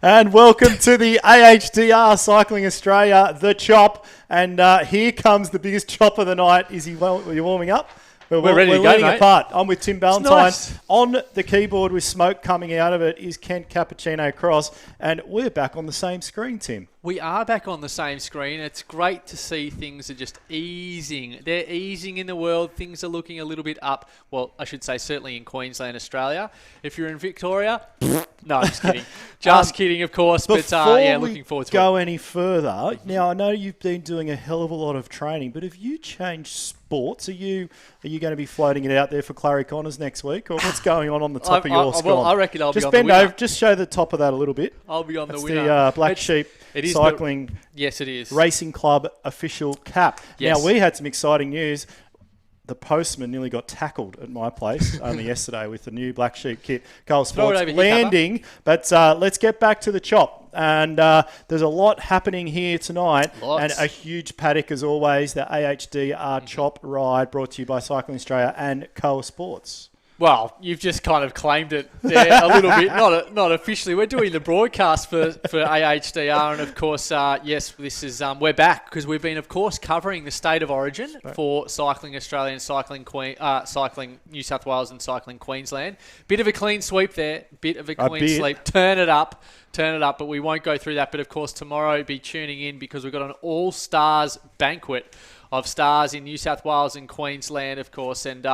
And welcome to the AHDR Cycling Australia, The Chop. And here comes the biggest chop of the night. Are you warming up? We're ready to go, leading mate. apart. I'm with Tim Ballantyne. Nice. On the keyboard with smoke coming out of it is Kent Cappuccino Cross. And we're back on the same screen, Tim. We are back on the same screen. It's great to see things are just easing. They're easing in the world. Things are looking a little bit up. Well, I should say certainly in Queensland, Australia. If you're in Victoria, no, I'm just kidding. Just kidding, of course. But yeah, looking forward to it. Go any further. Now, I know you've been doing a hell of a lot of training, but have you changed sports? Are you going to be floating it out there for Clary Connors next week, or what's going on the top of your scone? Well, I reckon I'll just be on the bend over. Just show the top of that a little bit. I'll be on That's the winner. The Black Sheep Cycling. Yes, it is. Racing Club official cap. Yes. Now, we had some exciting news. The postman nearly got tackled at my place only yesterday with the new Black Sheep kit. Cole Sports landing. But let's get back to the chop. And there's a lot happening here tonight. Lots. And a huge paddock as always. The AHDR Chop Ride brought to you by Cycling Australia and Cole Sports. Well, you've just kind of claimed it there a little bit, not officially. We're doing the broadcast for AHDR, and of course, yes, this is we're back because we've been, of course, covering the state of origin for Cycling Australia and Cycling New South Wales and Cycling Queensland. Bit of a clean sweep there, bit of a clean sweep. Turn it up, but we won't go through that. But of course, tomorrow be tuning in because we've got an all-stars banquet of stars in New South Wales and Queensland, of course, and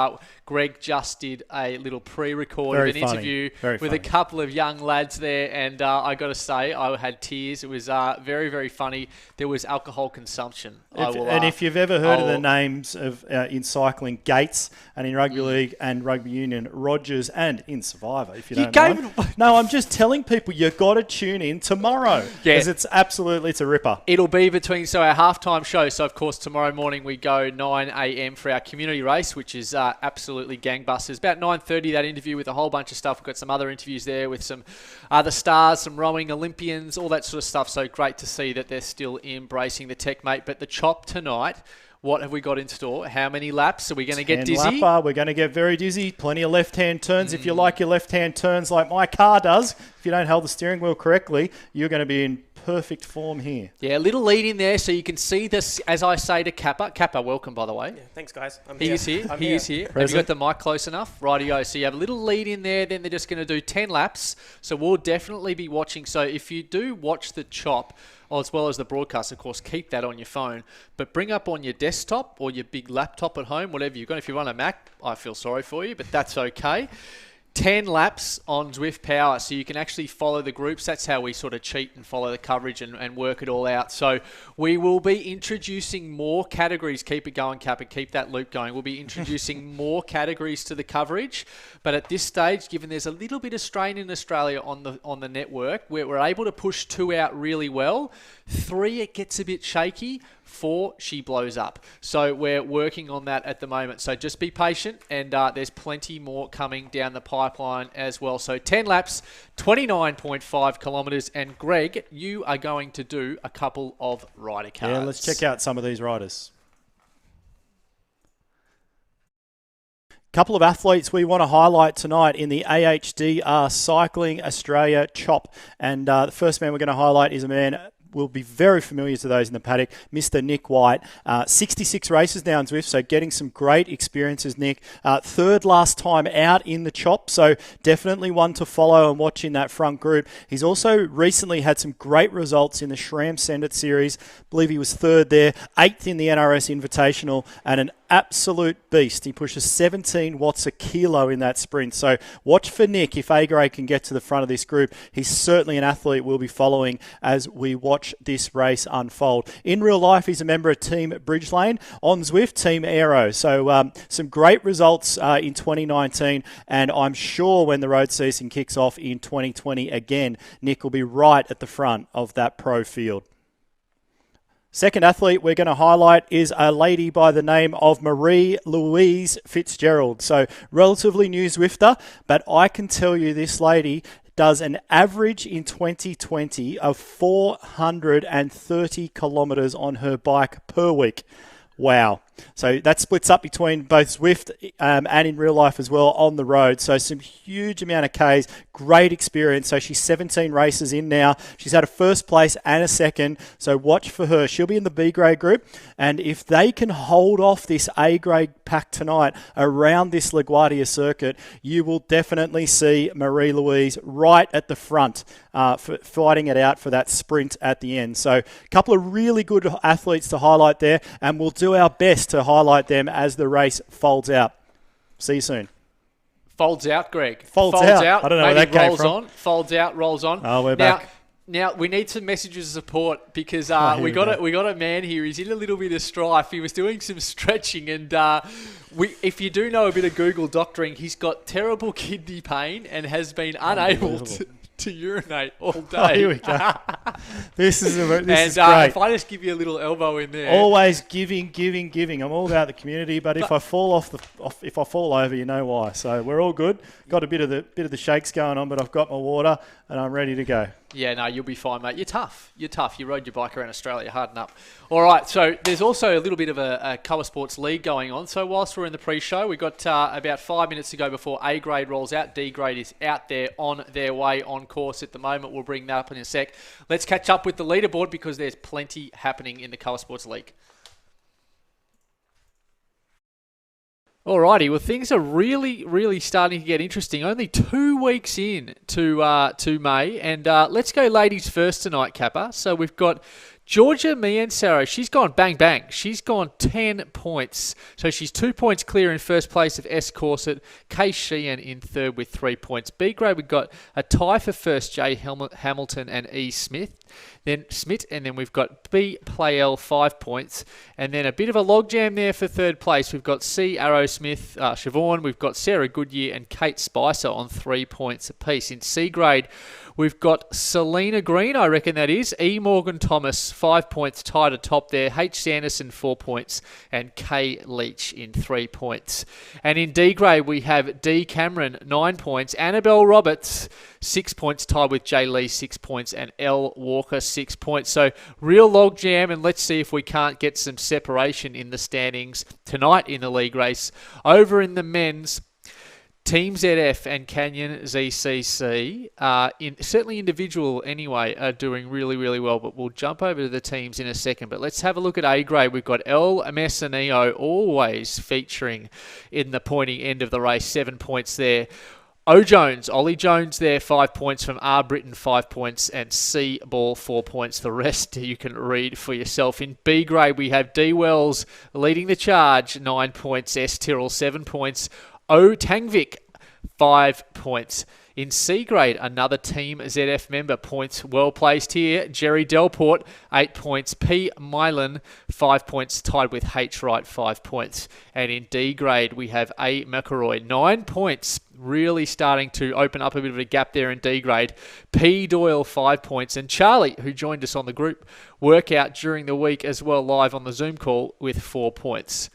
Greg just did a little pre-record of an interview with a couple of young lads there, and I got to say, I had tears. It was very, very funny. There was alcohol consumption. If you've ever heard of the names of in cycling, Gates, and in rugby league and rugby union, Rogers, and in Survivor, if you don't mind. No, I'm just telling people you've got to tune in tomorrow because it's a ripper. It'll be between our halftime show. So of course tomorrow morning we go 9 a.m. for our community race, which is absolutely gangbusters. About 9:30 that interview with a whole bunch of stuff. We've got some other interviews there with some other stars, some rowing Olympians, all that sort of stuff. So great to see that they're still embracing the tech, mate. But the chop tonight. What have we got in store? How many laps? Are we going to get dizzy? Lapper. We're going to get very dizzy. Plenty of left-hand turns. If you like your left-hand turns like my car does, if you don't hold the steering wheel correctly, you're going to be in perfect form here. Yeah, a little lead in there so you can see this, as I say to Kappa. Kappa, welcome, by the way. Yeah, thanks, guys. He is here. Have you got the mic close enough? Rightio. So you have a little lead in there, then they're just going to do 10 laps. So we'll definitely be watching. So if you do watch the chop, as well as the broadcast, of course, keep that on your phone. But bring up on your desktop or your big laptop at home, whatever you've got. If you run a Mac, I feel sorry for you, but that's okay. 10 laps on Zwift Power, so you can actually follow the groups. That's how we sort of cheat and follow the coverage and work it all out. So we will be introducing more categories. Keep it going, Cap, and keep that loop going. We'll be introducing more categories to the coverage. But at this stage, given there's a little bit of strain in Australia on the network, we're able to push 2 out really well. 3, it gets a bit shaky. 4, she blows up. So we're working on that at the moment. So just be patient, and there's plenty more coming down the pipeline as well. So 10 laps, 29.5 kilometres. And Greg, you are going to do a couple of rider cards. Yeah, let's check out some of these riders. Couple of athletes we want to highlight tonight in the AHDR Cycling Australia Chop. And the first man we're going to highlight is a man will be very familiar to those in the paddock, Mr. Nick White. 66 races now in Zwift, so getting some great experiences, Nick. Third last time out in the chop, so definitely one to follow and watch in that front group. He's also recently had some great results in the Schramm Sendit Series. I believe he was third there, 8th in the NRS Invitational, and an absolute beast. He pushes 17 watts a kilo in that sprint. So watch for Nick if A-grade can get to the front of this group. He's certainly an athlete we'll be following as we watch this race unfold. In real life, he's a member of Team Bridgelane. On Zwift, Team Aero. So some great results in 2019, and I'm sure when the road season kicks off in 2020 again, Nick will be right at the front of that pro field. Second athlete we're going to highlight is a lady by the name of Louise Fitzgerald. So relatively new Zwifter, but I can tell you this lady does an average in 2020 of 430 kilometres on her bike per week. Wow. So that splits up between both Zwift and in real life as well on the road. So some huge amount of Ks, great experience. So she's 17 races in now. She's had a first place and a second. So watch for her. She'll be in the B grade group. And if they can hold off this A grade pack tonight around this LaGuardia circuit, you will definitely see Marie-Louise right at the front for fighting it out for that sprint at the end. So a couple of really good athletes to highlight there, and we'll do our best to highlight them as the race folds out. See you soon. Folds out, Greg. Folds out. I don't know where that came rolls from. on. Folds out, rolls on. Oh, we're back. Now we need some messages of support because we got a man here. He's in a little bit of strife. He was doing some stretching, and if you do know a bit of Google doctoring, he's got terrible kidney pain and has been unable to urinate all day. Oh, here we go. This is great. If I just give you a little elbow in there, always giving. I'm all about the community, but if I fall if I fall over, you know why. So we're all good. Got a bit of the shakes going on, but I've got my water and I'm ready to go. Yeah, no, you'll be fine, mate. You're tough. You rode your bike around Australia, harden up. All right, so there's also a little bit of a Colour Sports League going on. So whilst we're in the pre-show, we've got about 5 minutes to go before A grade rolls out. D grade is out there on their way, on course at the moment. We'll bring that up in a sec. Let's catch up with the leaderboard because there's plenty happening in the Colour Sports League. Alrighty, well things are really starting to get interesting. Only 2 weeks in to May, and let's go ladies first tonight, Kappa. So we've got Georgia Miansaro. She's gone bang bang. She's gone 10 points. So she's 2 points clear in first place of S Corset. Kay Sheehan in third with 3 points. B grade we've got a tie for first, J Hamilton and E Smith. Then and then we've got B Playel 5 points, and then a bit of a logjam there for third place. We've got C Arrowsmith, Siobhan, we've got Sarah Goodyear and Kate Spicer on 3 points apiece. In C grade, we've got Selena Green, I reckon that is, E Morgan Thomas 5 points tied atop there, H Sanderson 4 points, and K Leach in 3 points. And in D grade, we have D Cameron 9 points, Annabelle Roberts 6 points tied with J Lee 6 points, and L Walker 6 points. So real log jam, and let's see if we can't get some separation in the standings tonight in the league race. Over in the men's, Team ZF and Canyon ZCC, certainly individual anyway, are doing really well, but we'll jump over to the teams in a second. But let's have a look at A grade. We've got El Messineo always featuring in the pointy end of the race, 7 points there. Ollie Jones there, 5 points from R. Britton, 5 points, and C. Ball, 4 points. The rest you can read for yourself. In B grade, we have D. Wells leading the charge, 9 points. S. Tyrrell, 7 points. O. Tangvik, 5 points. In C grade, another Team ZF member, points well placed here. Jerry Delport, 8 points. P. Mylan, 5 points, tied with H. Wright, 5 points. And in D grade, we have A. McElroy, 9 points. Really starting to open up a bit of a gap there in D grade. P. Doyle, 5 points. And Charlie, who joined us on the group workout during the week as well, live on the Zoom call, with 4 points.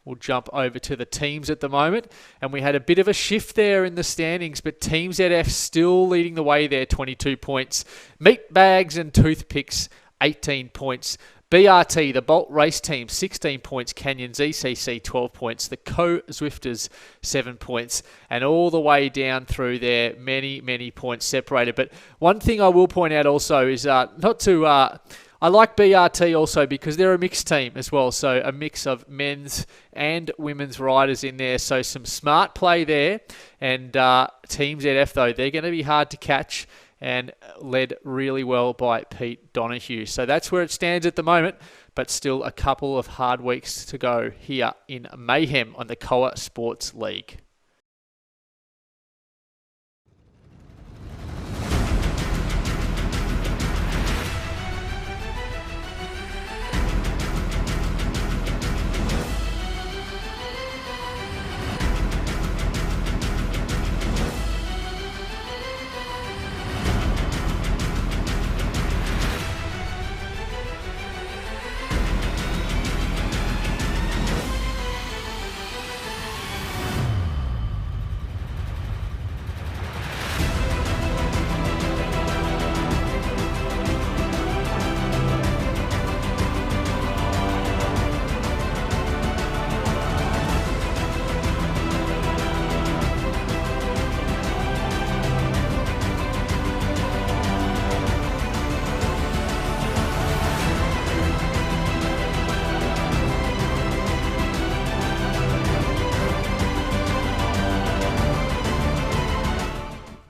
We'll jump over to the teams at the moment. And we had a bit of a shift there in the standings, but Team ZF still leading the way there, 22 points. Meat Bags and Toothpicks, 18 points. BRT, the Bolt Race Team, 16 points. Canyon ZCC, 12 points. The Co-Zwifters, 7 points. And all the way down through there, many points separated. But one thing I will point out also is I like BRT also because they're a mixed team as well. So a mix of men's and women's riders in there. So some smart play there. And Team ZF, though, they're going to be hard to catch and led really well by Pete Donoghue. So that's where it stands at the moment, but still a couple of hard weeks to go here in Mayhem on the Colour Sports League.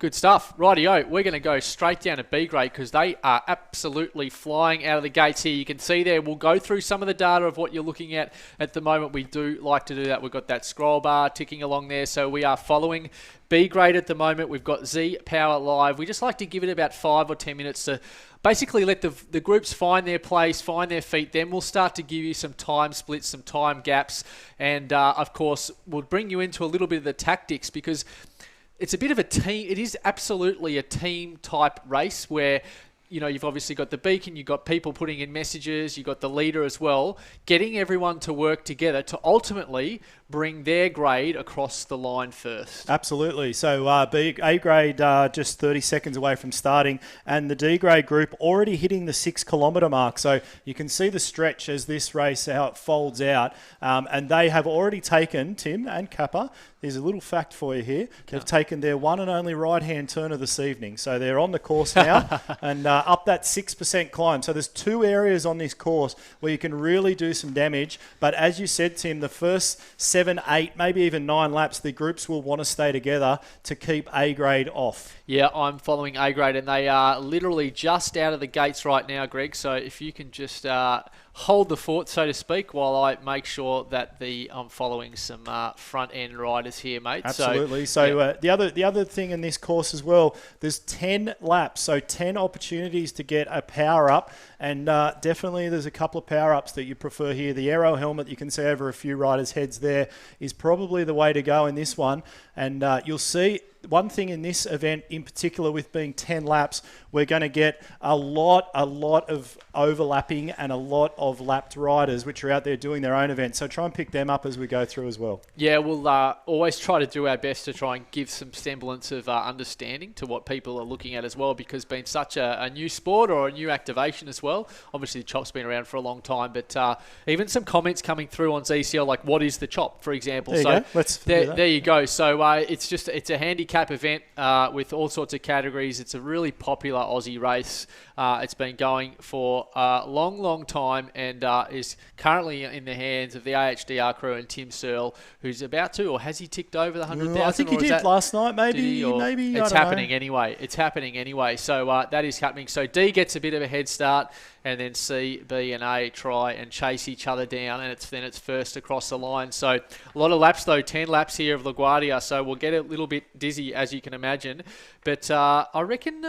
Good stuff. Rightio, we're going to go straight down to B grade because they are absolutely flying out of the gates here. You can see there, we'll go through some of the data of what you're looking at the moment. We do like to do that. We've got that scroll bar ticking along there. So we are following B grade at the moment. We've got Z Power live. We just like to give it about 5 or 10 minutes to basically let the groups find their place, find their feet. Then we'll start to give you some time splits, some time gaps. And, of course, we'll bring you into a little bit of the tactics because it's a bit of a team. It is absolutely a team type race where, you know, you've obviously got the beacon, you've got people putting in messages, you've got the leader as well, getting everyone to work together to ultimately bring their grade across the line first. Absolutely. So A grade just 30 seconds away from starting, and the D grade group already hitting the 6 kilometre mark. So you can see the stretch as this race, how it folds out. And they have already taken, Tim and Kappa, there's a little fact for you here. They've taken their one and only right-hand turner this evening. So they're on the course now and up that 6% climb. So there's 2 areas on this course where you can really do some damage. But as you said, Tim, the first 7, 8, maybe even 9 laps, the groups will want to stay together to keep A grade off. Yeah, I'm following A grade, and they are literally just out of the gates right now, Greg. So if you can just hold the fort, so to speak, while I make sure that I'm following some front end riders here, mate. Absolutely. So the other thing in this course as well, there's 10 laps, so 10 opportunities to get a power up, and definitely there's a couple of power ups that you prefer here. The aero helmet you can see over a few riders' heads there is probably the way to go in this one, and you'll see. One thing in this event in particular, with being 10 laps, we're going to get a lot of overlapping and a lot of lapped riders which are out there doing their own events. So try and pick them up as we go through as well. Yeah, we'll always try to do our best to try and give some semblance of understanding to what people are looking at as well, because being such a new sport or a new activation as well. Obviously, the chop's been around for a long time, but even some comments coming through on ZCL, like what is the chop, for example. There you go. So it's a handicap event with all sorts of categories. It's a really popular Aussie race. It's been going for a long time and is currently in the hands of the AHDR crew and Tim Searle, who's about to, or has he ticked over the 100,000? I think he did last night, maybe. It's happening anyway. It's happening anyway. So that is happening. So D gets a bit of a head start, and then C, B, and A try and chase each other down, and it's first across the line. So a lot of laps though, 10 laps here of LaGuardia. So we'll get a little bit dizzy, as you can imagine. But I reckon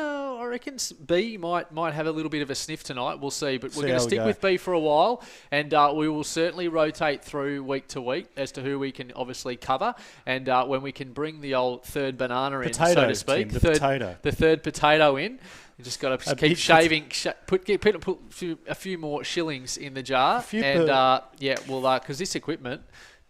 B might have a little bit of a sniff tonight. We'll see. But we're going to stick with B for a while, and we will certainly rotate through week to week as to who we can obviously cover, and when we can bring the old third banana in, so to speak. Tim, the third potato in. You just got to keep shaving, put a few more shillings in the jar, because this equipment,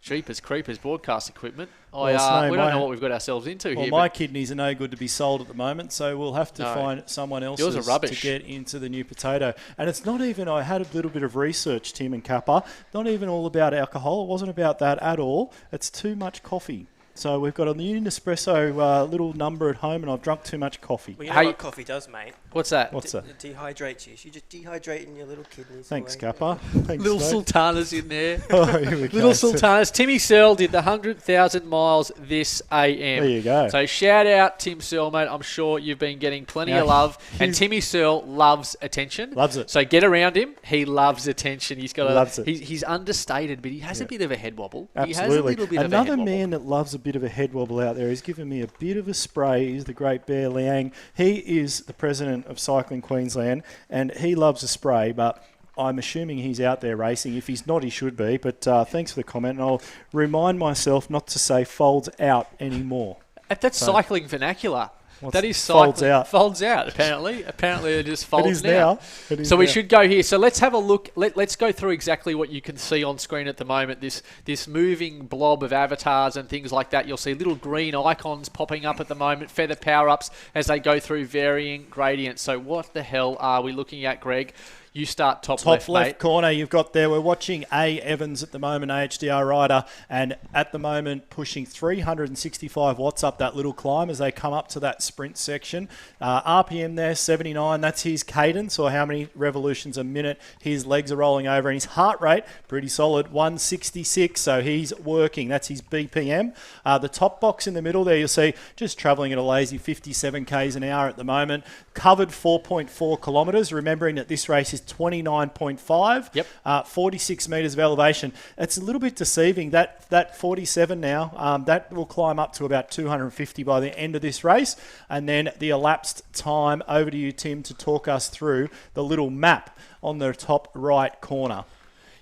Jeepers Creepers broadcast equipment, we don't know what we've got ourselves into here. Well, my kidneys are no good to be sold at the moment, so we'll have to find someone else to get into the new potato. And it's not even, I had a little bit of research, Tim and Kappa, not even all about alcohol. It wasn't about that at all. It's too much coffee. So we've got a new Nespresso little number at home, and I've drunk too much coffee. Well, you know what coffee does, mate? What's that? It dehydrates you. So you're just dehydrating your little kidneys. Thanks, away. Kappa. Thanks, little sultanas in there. Here we go. Little sultanas. Timmy Searle did the 100,000 miles this AM. There you go. So shout out Tim Searle, mate. I'm sure you've been getting plenty of love. And Timmy Searle loves attention. Loves it. So get around him. He loves attention. Loves it. He's understated, but he has a bit of a head wobble. Absolutely. He has a little bit of a head wobble. Another man that loves a bit of a head wobble out there. He's given me a bit of a spray. He's the great Bear Liang. He is the president of Cycling Queensland, and he loves a spray, but I'm assuming he's out there racing. If he's not, he should be. But thanks for the comment, and I'll remind myself not to say folds out anymore. That's cycling vernacular. That is folds out. Folds out, apparently. Apparently it just folds It is now. So we should go here. So let's have a look. Let's go through exactly what you can see on screen at the moment. This moving blob of avatars and things like that. You'll see little green icons popping up at the moment, feather power-ups as they go through varying gradients. So what the hell are we looking at, Greg? You start top left mate. corner you've got there. We're watching A. Evans at the moment, AHDR rider, and at the moment pushing 365 watts up that little climb as they come up to that sprint section. RPM there, 79. That's his cadence, or how many revolutions a minute his legs are rolling over. And his heart rate, pretty solid, 166. So he's working. That's his BPM. The top box in the middle there, you'll see, just travelling at a lazy 57 k's an hour at the moment. Covered 4.4 kilometres, remembering that this race is 29.5, 46 metres of elevation. It's a little bit deceiving. That 47 now, that will climb up to about 250 by the end of this race. And then the elapsed time, over to you, Tim, to talk us through the little map on the top right corner.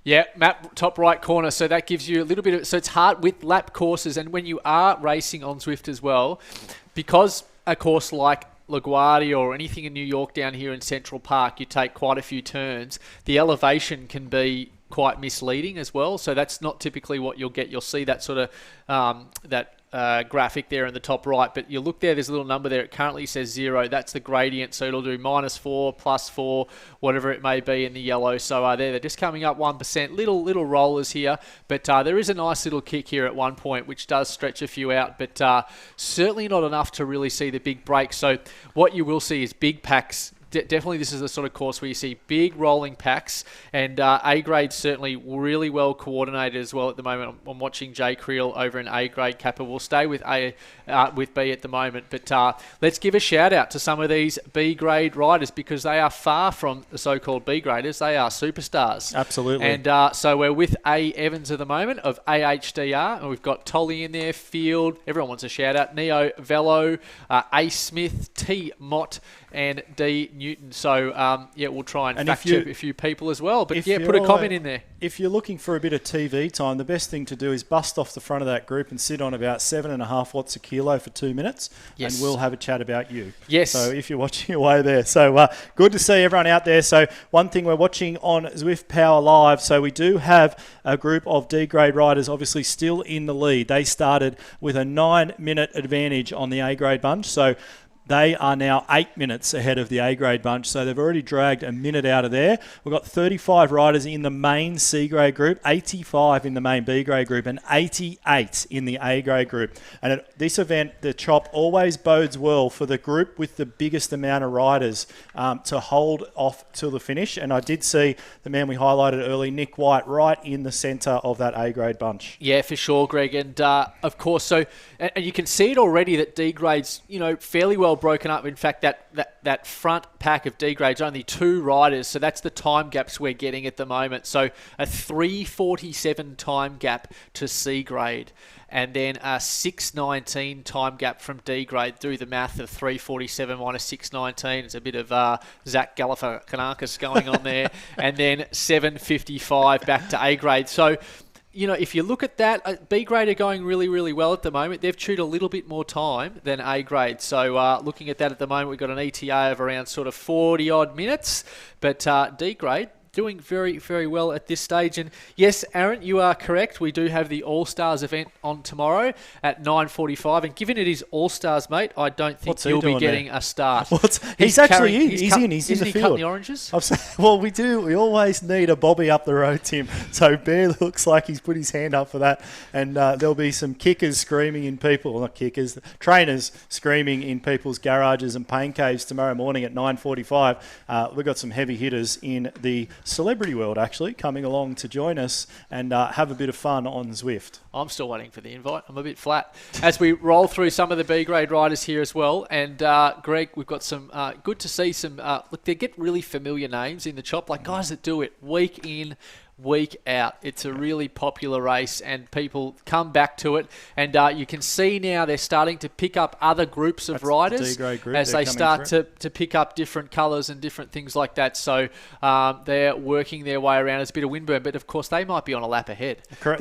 Yeah, map top right corner. So that gives you a little bit of... So it's hard with lap courses, and when you are racing on Zwift as well, because a course like LaGuardia or anything in New York down here in Central Park, you take quite a few turns. The elevation can be quite misleading as well. So that's not typically what you'll get. You'll see that sort of graphic there in the top right, but you look there, there's a little number there. It currently says 0. That's the gradient, so it'll do -4, +4, whatever it may be in the yellow. So they're just coming up 1%. Little rollers here, but there is a nice little kick here at one point, which does stretch a few out, but certainly not enough to really see the big break. So what you will see is big packs. Definitely this is the sort of course where you see big rolling packs, and A grade certainly really well coordinated as well at the moment. I'm watching Jay Creel over in A grade Kappa. We'll stay with with B at the moment, but let's give a shout out to some of these B grade riders, because they are far from the so-called B graders. They are superstars. Absolutely. And so we're with A Evans at the moment of AHDR, and we've got Tolly in there, Field. Everyone wants a shout out. Neo Velo, A Smith, T Mott, and D Newton. So, we'll try and fact check a few people as well. But put a comment in there. If you're looking for a bit of TV time, the best thing to do is bust off the front of that group and sit on about 7.5 watts a kilo for 2 minutes, and we'll have a chat about you. Yes. So if you're watching away there. So good to see everyone out there. So one thing we're watching on Zwift Power Live, so we do have a group of D-grade riders obviously still in the lead. They started with a 9-minute advantage on the A-grade bunch. So they are now 8 minutes ahead of the A-grade bunch, so they've already dragged a minute out of there. We've got 35 riders in the main C-grade group, 85 in the main B-grade group, and 88 in the A-grade group. And at this event, the chop always bodes well for the group with the biggest amount of riders to hold off till the finish. And I did see the man we highlighted early, Nick White, right in the centre of that A-grade bunch. Yeah, for sure, Greg. And of course, so and you can see it already that D-grade's, fairly well broken up. In fact, that front pack of D grades, only 2 riders, so that's the time gaps we're getting at the moment. So a 3:47 time gap to C grade, and then a 6:19 time gap from D grade. Do the math of 3:47 minus 6:19. It's a bit of Zach Galifianakis going on there, and then 7:55 back to A grade. So, if you look at that, B grade are going really, really well at the moment. They've chewed a little bit more time than A grade. So looking at that at the moment, we've got an ETA of around sort of 40-odd minutes. But D grade doing very, very well at this stage. And yes, Aaron, you are correct. We do have the All-Stars event on tomorrow at 9:45. And given it is All-Stars, mate, I don't think you'll be getting a start. He's actually in. He's in the field. Isn't he cutting the oranges? Well, we do. We always need a Bobby up the road, Tim. So Bear looks like he's put his hand up for that. And there'll be some kickers screaming in people, well, not kickers, trainers screaming in people's garages and pain caves tomorrow morning at 9:45. We've got some heavy hitters in the celebrity world actually coming along to join us and have a bit of fun on Zwift. I'm still waiting for the invite. I'm a bit flat. As we roll through some of the B-grade riders here as well. And Greg, we've got some good to see some, look, they get really familiar names in the chop, like guys that do it week in, week out. It's a really popular race and people come back to it, and you can see now they're starting to pick up other groups of riders as they start to pick up different colours and different things like that. So they're working their way around. It's a bit of windburn, but of course they might be on a lap ahead. Correct.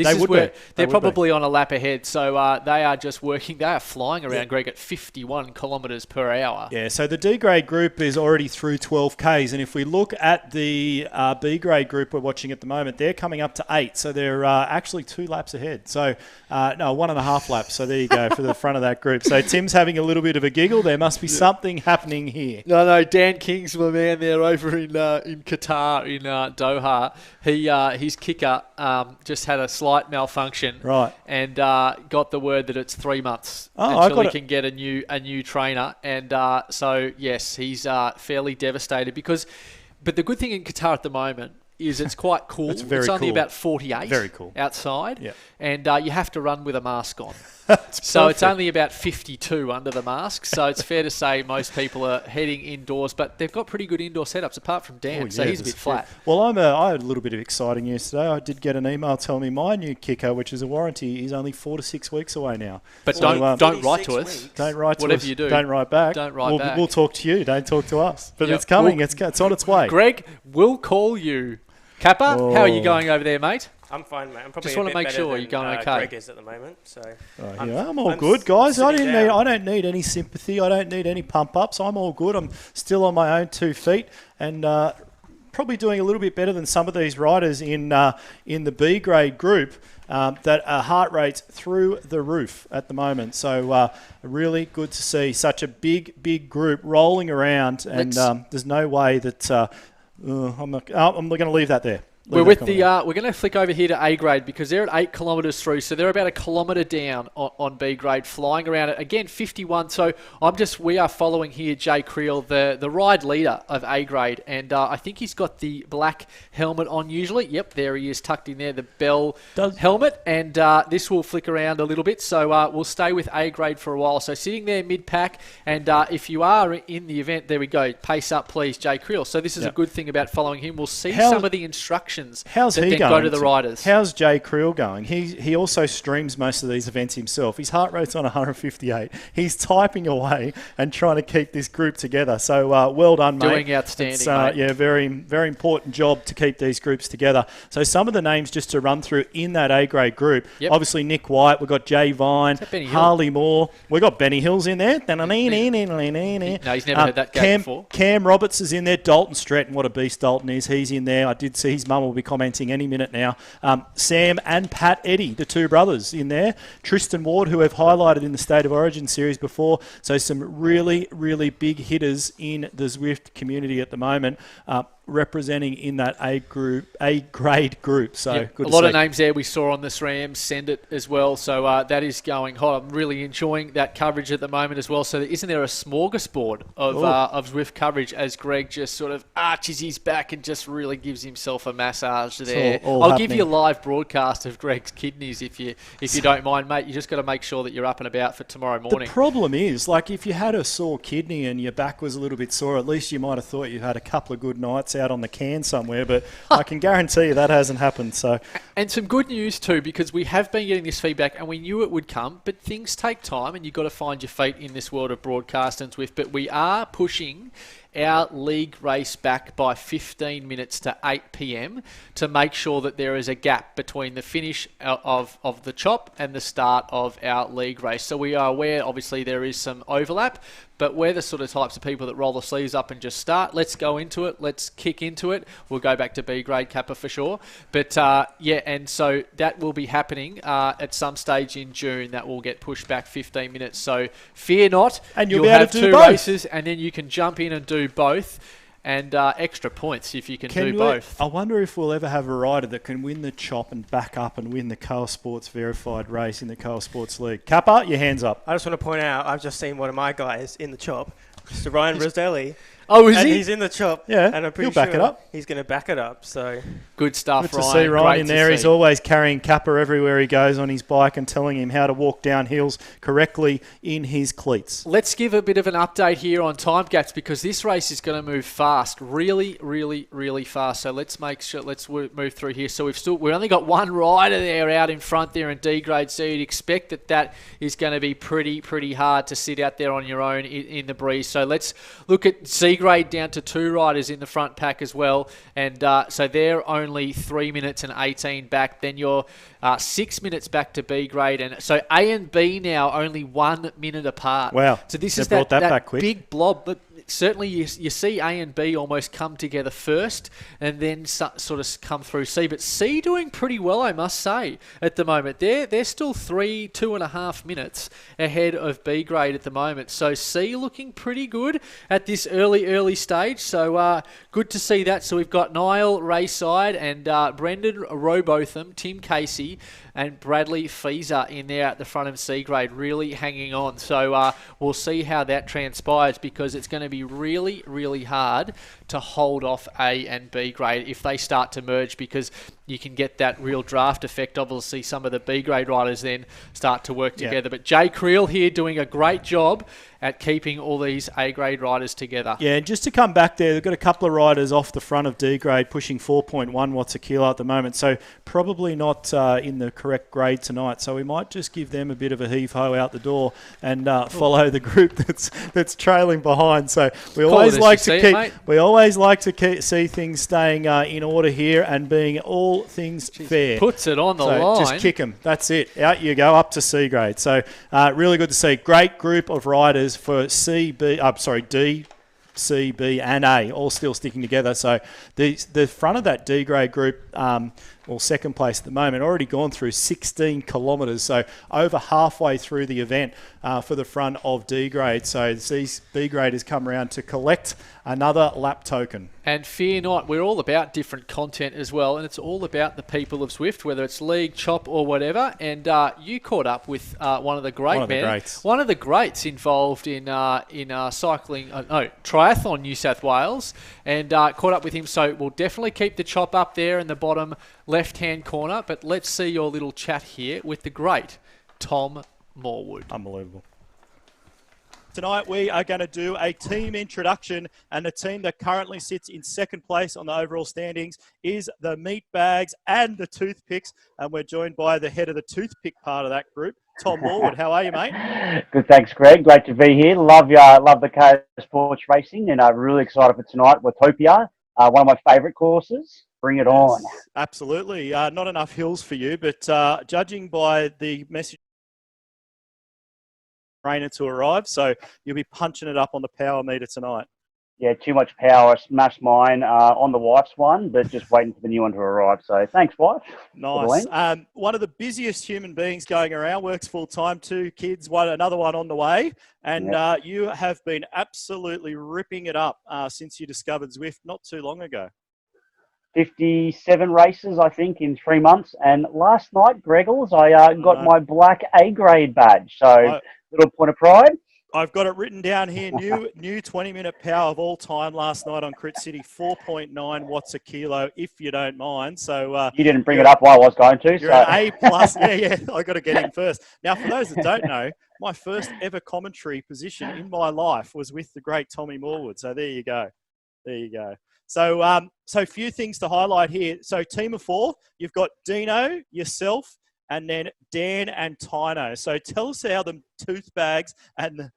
They're probably on a lap ahead. So they are just working. They are flying around, Greg, at 51 kilometres per hour. Yeah, so the D-grade group is already through 12Ks, and if we look at the B-grade group we're watching at the moment, moment. They're coming up to 8, so they're actually 2 laps ahead. So, no, 1.5 laps. So there you go for the front of that group. So Tim's having a little bit of a giggle. There must be something happening here. No, Dan King's my man there over in Qatar, in Doha. His kicker just had a slight malfunction. Right. And got the word that it's 3 months until he can get a new trainer. And so, yes, he's fairly devastated but the good thing in Qatar at the moment is it's quite cool. It's very only cool. about 48 very cool. outside. Yep. And you have to run with a mask on. So it's only about 52 under the mask. So it's fair to say most people are heading indoors, but they've got pretty good indoor setups apart from Dan. So he's a bit flat. Well, I had a little bit of exciting news today. I did get an email telling me my new kicker, which is a warranty, is only 4 to 6 weeks away now. But so, don't write to us. Don't write to us. Whatever you do. Don't write back. Don't write back. We'll talk to you. Don't talk to us. But it's coming. It's on its way. Greg, we'll call you. Kappa, how are you going over there, mate? I'm fine, mate. I'm probably just want to make sure you're going okay. Greg is at the moment, so I'm all good, guys. I don't need any sympathy. I don't need any pump ups. I'm all good. I'm still on my own 2 feet and probably doing a little bit better than some of these riders in the B grade group. That heart rate's through the roof at the moment. So really good to see such a big group rolling around, and there's no way that I'm going to leave that there. We're with we're going to flick over here to A grade because they're at 8 kilometres through, so they're about a kilometre down on B grade, flying around it again 51. So we are following here Jay Creel, the ride leader of A grade, and I think he's got the black helmet on usually. Yep, there he is, tucked in there, the bell helmet, and this will flick around a little bit. So we'll stay with A grade for a while. So sitting there mid pack, and if you are in the event, there we go. Pace up, please, Jay Creel. So this is a good thing about following him. We'll see some of the instructions. How's he going? Go to the riders. How's Jay Creel going? He also streams most of these events himself. His heart rate's on 158. He's typing away and trying to keep this group together. So well done, mate. Doing outstanding, mate. Yeah, very, very important job to keep these groups together. So some of the names just to run through in that A grade group. Yep. Obviously Nick White. We've got Jay Vine, Harley Moore. We've got Benny Hills in there. No, he's never heard that game before. Cam Roberts is in there. Dalton Stratton, what a beast Dalton is. He's in there. I did see his mum will be commenting any minute now. Sam and Pat Eddy, the two brothers in there. Tristan Ward, who have highlighted in the State of Origin series before. So some really, really big hitters in the Zwift community at the moment. Representing in that A grade group. So good a lot of names there we saw on the SRAM, send it as well. So that is going hot. I'm really enjoying that coverage at the moment as well. So isn't there a smorgasbord of Zwift coverage as Greg just sort of arches his back and just really gives himself a massage there. I'll give you a live broadcast of Greg's kidneys if you don't mind, mate. You just got to make sure that you're up and about for tomorrow morning. The problem is, like, if you had a sore kidney and your back was a little bit sore, at least you might have thought you had a couple of good nights out on the can somewhere, but I can guarantee you that hasn't happened. So, and some good news too, because we have been getting this feedback and we knew it would come, but things take time and you've got to find your feet in this world of broadcast and Zwift. But we are pushing our league race back by 15 minutes to 8 p.m. to make sure that there is a gap between the finish of the chop and the start of our league race. So we are aware, obviously, there is some overlap, but we're the sort of types of people that roll the sleeves up and just start. Let's go into it. Let's kick into it. We'll go back to B grade Kappa for sure. But and so that will be happening at some stage in June. That will get pushed back 15 minutes. So fear not. And you'll have two both races, and then you can jump in and do both. And extra points if you can do both. I wonder if we'll ever have a rider that can win the chop and back up and win the Coal Sports verified race in the Coal Sports League. Kappa, your hands up. I just want to point out, I've just seen one of my guys in the chop, Mr. Ryan Roselli. Oh, is he? He's in the chop. Yeah, and I'm pretty he'll back it up. He's going to back it up. So good stuff, Good to see Ryan in there. He's always carrying Kappa everywhere he goes on his bike and telling him how to walk down hills correctly in his cleats. Let's give a bit of an update here on time gaps because this race is going to move fast, really, really, really fast. So let's make sure. Let's move through here. So we've only got one rider there out in front there in D grade. So you'd expect that is going to be pretty hard to sit out there on your own in the breeze. So let's look at C grade down to 2 riders in the front pack as well, and so they're only 3 minutes and 18 back. Then your 6 minutes back to B grade. And so A and B now only 1 minute apart. Wow. So this They is brought that back quick. big blob. But certainly you see A and B almost come together first and then sort of come through C. But C doing pretty well, I must say, at the moment. They're still 2.5 minutes ahead of B grade at the moment. So C looking pretty good at this early stage. So good to see that. So we've got Niall Rayside and Brendan Robotham, Tim Casey and Bradley Feeser in there at the front of C grade, really hanging on. So we'll see how that transpires, because it's going to be really, really hard to hold off A and B grade if they start to merge, because you can get that real draft effect. Obviously, some of the B grade riders then start to work together. But Jay Creel here doing a great job at keeping all these A grade riders together. Yeah, and just to come back there, they've got a couple of riders off the front of D grade pushing 4.1 watts a kilo at the moment, so probably not in the correct grade tonight. So we might just give them a bit of a heave-ho out the door and follow the group that's trailing behind. So we always like to see things staying in order here and being all things fair. Puts it on the line. Just kick them. That's it. Out you go, up to C grade. So really good to see. Great group of riders for D, C, B and A, all still sticking together. So the front of that D grade group, second place at the moment, already gone through 16 kilometres, so over halfway through the event for the front of D grade. So these B grade has come around to collect another lap token. And fear not, we're all about different content as well, and it's all about the people of Zwift, whether it's league, chop or whatever. And you caught up with one of the greats involved in Triathlon New South Wales, and caught up with him. So we'll definitely keep the chop up there in the bottom left-hand corner, but let's see your little chat here with the great Tom Morwood. Unbelievable. Tonight we are going to do a team introduction, and the team that currently sits in second place on the overall standings is the Meat Bags and the Toothpicks, and we're joined by the head of the toothpick part of that group, Tom Morwood. How are you, mate? Good, thanks, Greg. Great to be here. Love the KO Sports Racing, and I'm really excited for tonight. Watopia, one of my favourite courses. Bring it on. Absolutely. Not enough hills for you, but judging by the message trainer to arrive, so you'll be punching it up on the power meter tonight. Yeah, too much power. I smashed mine on the wife's one, but just waiting for the new one to arrive. So thanks, wife. Nice. One of the busiest human beings going around, works full-time, 2 kids, another one on the way, and you have been absolutely ripping it up since you discovered Zwift not too long ago. 57 races, I think, in 3 months. And last night, Greggles, I got my black A grade badge. So little point of pride. I've got it written down here. New 20-minute power of all time last night on Crit City, 4.9 watts a kilo, if you don't mind. So you didn't bring it up while I was going to. You're an A plus. Yeah. I got to get in first. Now, for those that don't know, my first ever commentary position in my life was with the great Tommy Morwood. So there you go. So, so few things to highlight here. So, team of 4, you've got Dino, yourself, and then Dan and Tino. So, tell us how the tooth bags and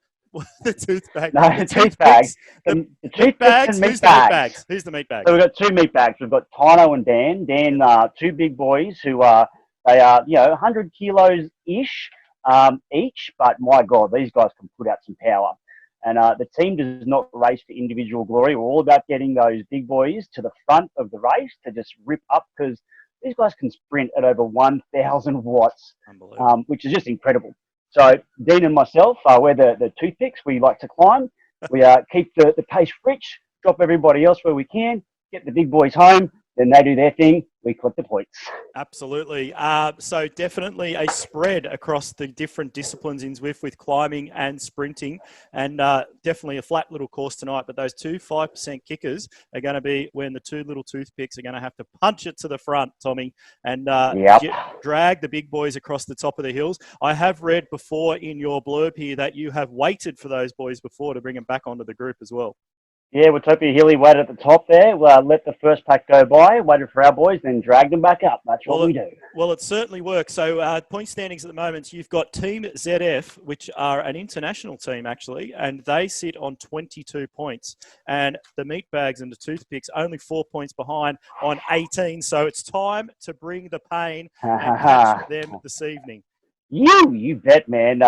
the tooth bags. No, the tooth bags. The tooth bags. Who's the meat bags? Who's the meat bags? So we've got 2 meat bags. We've got Tino and Dan. Dan, 2 big boys who are 100 kilos ish each. But my God, these guys can put out some power. And the team does not race for individual glory. We're all about getting those big boys to the front of the race to just rip up, because these guys can sprint at over 1,000 watts, which is just incredible. So Dean and myself, we're the toothpicks. We like to climb. We keep the pace rich, drop everybody else where we can, get the big boys home, then they do their thing. We collect the points. Absolutely. So definitely a spread across the different disciplines in Zwift with climbing and sprinting, and definitely a flat little course tonight. But those 2 5% kickers are going to be when the 2 little toothpicks are going to have to punch it to the front, Tommy, and drag the big boys across the top of the hills. I have read before in your blurb here that you have waited for those boys before to bring them back onto the group as well. Yeah, Watopia Hilly waited at the top there. Let the first pack go by, waited for our boys, then dragged them back up. That's what we do. Well, it certainly works. So point standings at the moment, you've got Team ZF, which are an international team, actually, and they sit on 22 points. And the Meatbags and the Toothpicks only 4 points behind on 18. So it's time to bring the pain and catch them this evening. You bet, man.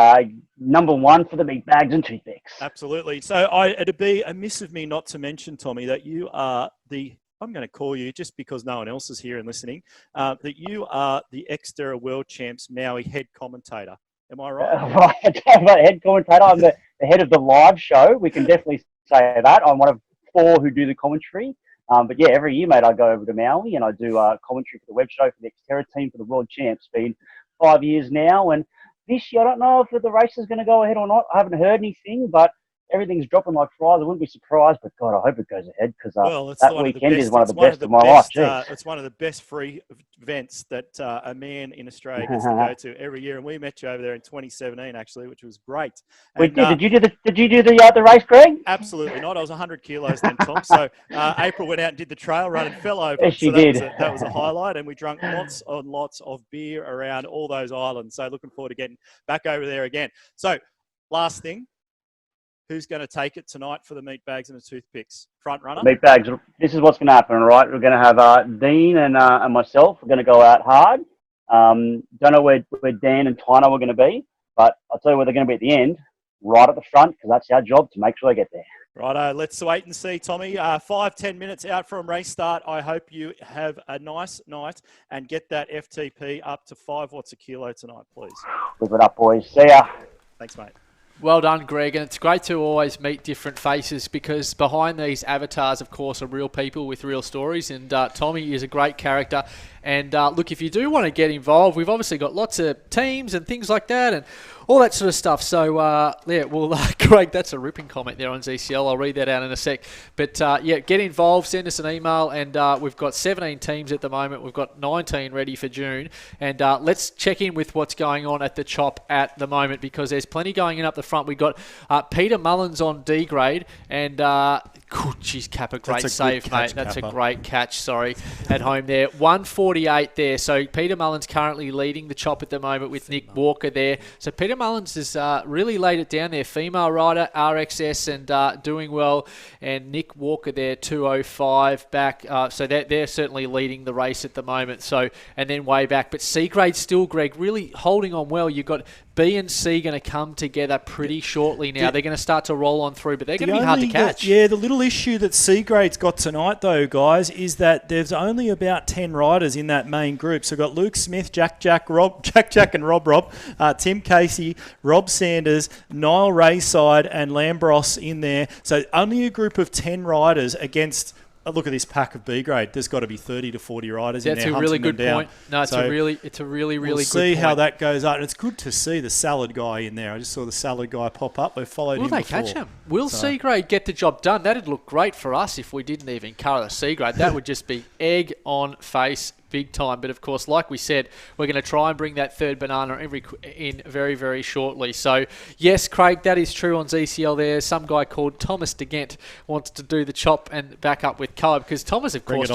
Number one for the Meatbags and Toothpicks. Absolutely. So it'd be amiss of me not to mention, Tommy, that you are I'm going to call you just because no one else is here and listening, that you are the Xterra World Champs Maui head commentator. Am I right? Right. Head commentator. I'm the head of the live show. We can definitely say that. I'm one of 4 who do the commentary. But yeah, every year, mate, I go over to Maui and I do commentary for the web show for the Xterra team for the World Champs. Been 5 years now, and this year I don't know if the race is going to go ahead or not. I haven't heard anything, but everything's dropping like flies. I wouldn't be surprised, but God, I hope it goes ahead because that weekend is one of the best of my life. It's one of the best free events that a man in Australia gets to go to every year, and we met you over there in 2017, actually, which was great. And, we did. Did you do the race, Greg? Absolutely not. I was 100 kilos then, Tom. So April went out and did the trail run and fell over. Yes, she did. That was a highlight, and we drank lots and lots of beer around all those islands. So looking forward to getting back over there again. So last thing. Who's going to take it tonight for the Meatbags and the Toothpicks? Front runner? Meatbags, this is what's going to happen, all right? We're going to have Dean and myself. We're going to go out hard. Don't know where Dan and Tino are going to be, but I'll tell you where they're going to be at the end, right at the front, because that's our job to make sure they get there. Righto, let's wait and see, Tommy. 5-10 minutes out from race start. I hope you have a nice night and get that FTP up to 5 watts a kilo tonight, please. Whip it up, boys. See ya. Thanks, mate. Well done, Greg, and it's great to always meet different faces because behind these avatars, of course, are real people with real stories, and Tommy is a great character. And look, if you do want to get involved, we've obviously got lots of teams and things like that and all that sort of stuff. So, yeah, well, Greg, that's a ripping comment there on ZCL. I'll read that out in a sec. But, yeah, get involved, send us an email, and we've got 17 teams at the moment. We've got 19 ready for June. And let's check in with what's going on at the Chop at the moment because there's plenty going in up the front. We've got Peter Mullins on D grade and... geez, Kappa, great save, mate. That's a great catch, at home there. 148 there. So Peter Mullins currently leading the Chop at the moment with Nick Walker there. So Peter Mullins has really laid it down there. Female rider, RXS, and doing well. And Nick Walker there, 205 back. So they're certainly leading the race at the moment. So, and then way back. But C grade still, Greg, really holding on well. You've got B and C going to come together pretty shortly now. They're going to start to roll on through, but they're going to be hard to catch. The little issue that C grade's got tonight, though, guys, is that there's only about 10 riders in that main group. So we've got Luke Smith, Jack and Rob, Tim Casey, Rob Sanders, Niall Rayside, and Lambros in there. So only a group of 10 riders against. Look at this pack of B grade. There's got to be 30 to 40 riders in there. That's a really good point. No, it's a really good point. We'll see how that goes up. And it's good to see the salad guy in there. I just saw the salad guy pop up. We've followed him before. Will they catch him? Will C grade get the job done? That'd look great for us if we didn't even colour the C grade. That would just be egg on face. Big time. But of course, like we said, we're going to try and bring that third banana in very, very shortly. So yes, Craig, that is true on ZCL there. Some guy called Thomas de Gent wants to do the Chop and back up with Coe because Thomas, of course,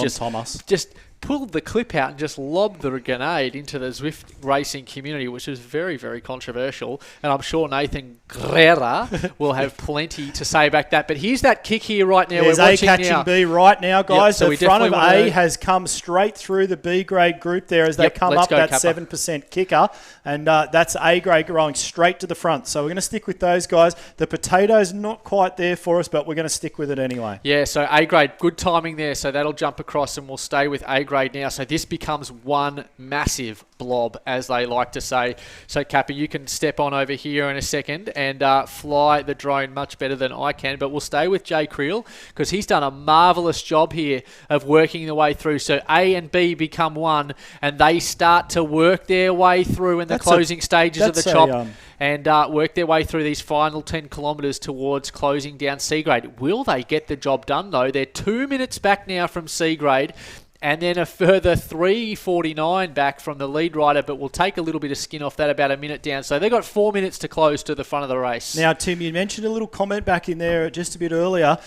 just pulled the clip out and just lobbed the grenade into the Zwift racing community, which is very, very controversial. And I'm sure Nathan Guerra will have plenty to say about that. But here's that kick here right now. There's we're watching A catching B right now, guys. Yep, the front of A has come straight through the B grade group there as they come up that Kappa. 7% kicker. And that's A grade going straight to the front. So we're going to stick with those guys. The potato's not quite there for us, but we're going to stick with it anyway. Yeah, so A grade, good timing there. So that'll jump across and we'll stay with A grade now. So this becomes one massive blob, as they like to say. So Kappa, you can step on over here in a second and fly the drone much better than I can. But we'll stay with Jay Creel because he's done a marvellous job here of working the way through. So A and B become one and they start to work their way through in the closing stages of the Chop. And work their way through these final 10 kilometres towards closing down C grade. Will they get the job done, though? They're 2 minutes back now from C grade. And then a further 3:49 back from the lead rider, but we'll take a little bit of skin off that, about a minute down. So they've got 4 minutes to close to the front of the race. Now, Tim, you mentioned a little comment back in there just a bit earlier,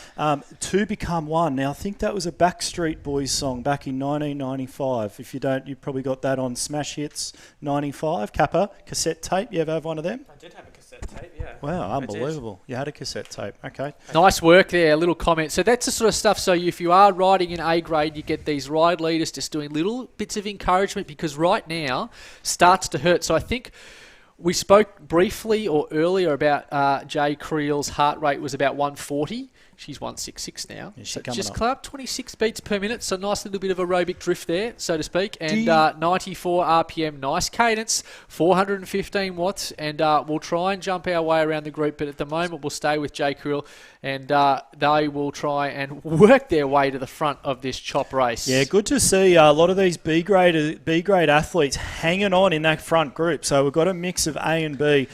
Two Become One. Now, I think that was a Backstreet Boys song back in 1995. If you don't, you've probably got that on Smash Hits 95. Kappa, cassette tape. You ever have one of them? I did have a cassette tape, yeah. Wow, unbelievable. You had a cassette tape. Okay. Nice work there, a little comment. So that's the sort of stuff. So if you are riding in A grade, you get these ride leaders just doing little bits of encouragement, because right now starts to hurt. So I think we spoke briefly or earlier about Jay Creel's heart rate was about 140. She's 166 now. Yeah, so just come up 26 beats per minute. So nice little bit of aerobic drift there, so to speak. And 94 RPM, nice cadence, 415 watts. And we'll try and jump our way around the group. But at the moment, we'll stay with Jay Creel. And they will try and work their way to the front of this chop race. Yeah, good to see a lot of these B grade athletes hanging on in that front group. So we've got a mix of A and B.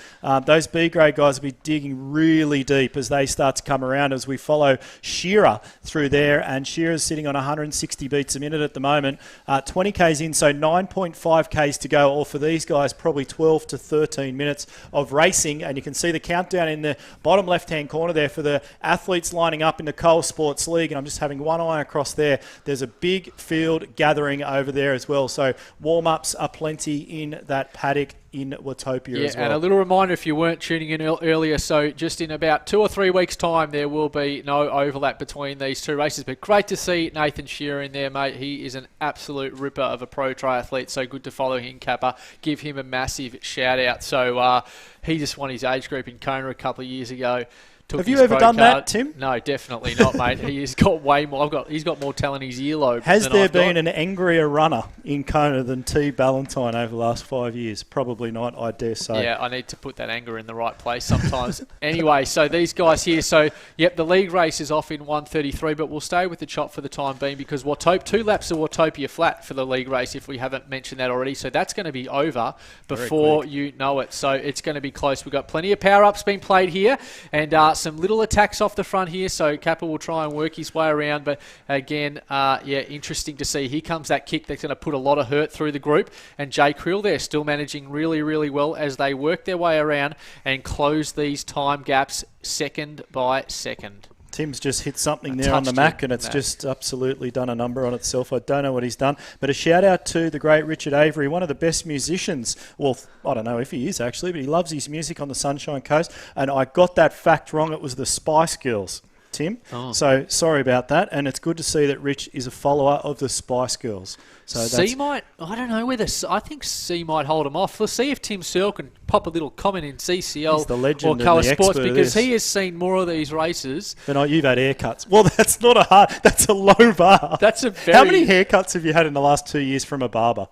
Those B grade guys will be digging really deep as they start to come around, as we follow Shearer through there. And Shearer's sitting on 160 beats a minute at the moment. 20 Ks in, so 9.5 Ks to go. Or for these guys, probably 12 to 13 minutes of racing. And you can see the countdown in the bottom left-hand corner there for the athletes lining up in the Cole Sports League, and I'm just having one eye across there. There's a big field gathering over there as well, so warm-ups are plenty in that paddock in Watopia as well. And a little reminder, if you weren't tuning in earlier, so just in about 2 or 3 weeks' time, there will be no overlap between these two races. But great to see Nathan Shearer in there, mate. He is an absolute ripper of a pro triathlete, so good to follow him, Kappa. Give him a massive shout-out. So he just won his age group in Kona a couple of years ago. Have you ever done that, Tim? No, definitely not, mate. He's got way more. He's got more talent in his earlobe. Has there been an angrier runner in Kona than T. Ballantyne over the last 5 years? Probably not, I dare say. Yeah, I need to put that anger in the right place sometimes. Anyway, so these guys here. So, yep, the league race is off in 1:33, but we'll stay with the chop for the time being, because 2 laps of Watopia flat for the league race, if we haven't mentioned that already. So that's going to be over before you know it. So it's going to be close. We've got plenty of power-ups being played here, and some little attacks off the front here, so Kappa will try and work his way around. But again, interesting to see. Here comes that kick that's going to put a lot of hurt through the group, and Jay Creel there still managing really, really well as they work their way around and close these time gaps second by second. Tim's just hit something there on the Mac, and it's just absolutely done a number on itself. I don't know what he's done, but a shout out to the great Richard Avery, one of the best musicians. Well, I don't know if he is actually, but he loves his music on the Sunshine Coast. And I got that fact wrong. It was the Spice Girls, Tim. Oh. So sorry about that. And it's good to see that Rich is a follower of the Spice Girls. So C might, I don't know whether, I think C might hold him off. Let's see if Tim Searle can pop a little comment in CCL or Colour Sports, because he has seen more of these races. But you've had haircuts. Well, that's not that's a low bar. That's a very... How many haircuts have you had in the last 2 years from a barber?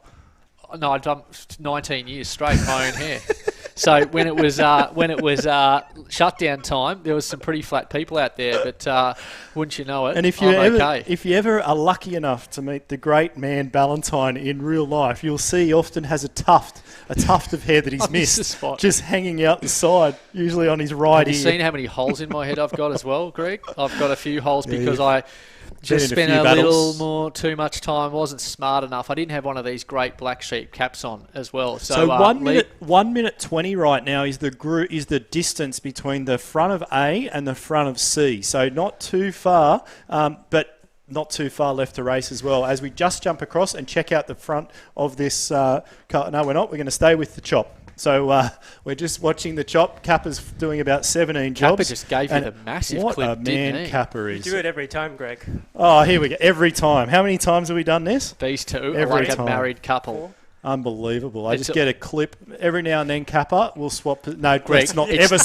No, I've done 19 years straight my own hair. So when it was shutdown time, there was some pretty flat people out there, but wouldn't you know it? And if you ever are lucky enough to meet the great man Ballantyne in real life, you'll see he often has a tuft of hair that he's missed, just hanging out the side, usually on his right ear. Have you seen how many holes in my head I've got as well, Greg? I've got a few holes because I just spent a little too much time. Wasn't smart enough. I didn't have one of these great black sheep caps on as well. So 1 minute 20 right now is the distance between the front of A and the front of C. So not too far, but not too far left to race as well. As we just jump across and check out the front of this car. No, we're not. We're going to stay with the chop. So we're just watching the chop. Kappa's doing about 17 jobs. Kappa just gave you the massive clip, what a man Kappa is. You do it every time, Greg. Oh, here we go. Every time. How many times have we done this? These two are like a married couple. Unbelievable. I just get a clip every now and then. Kappa, we'll swap. No, Greg, let's not ever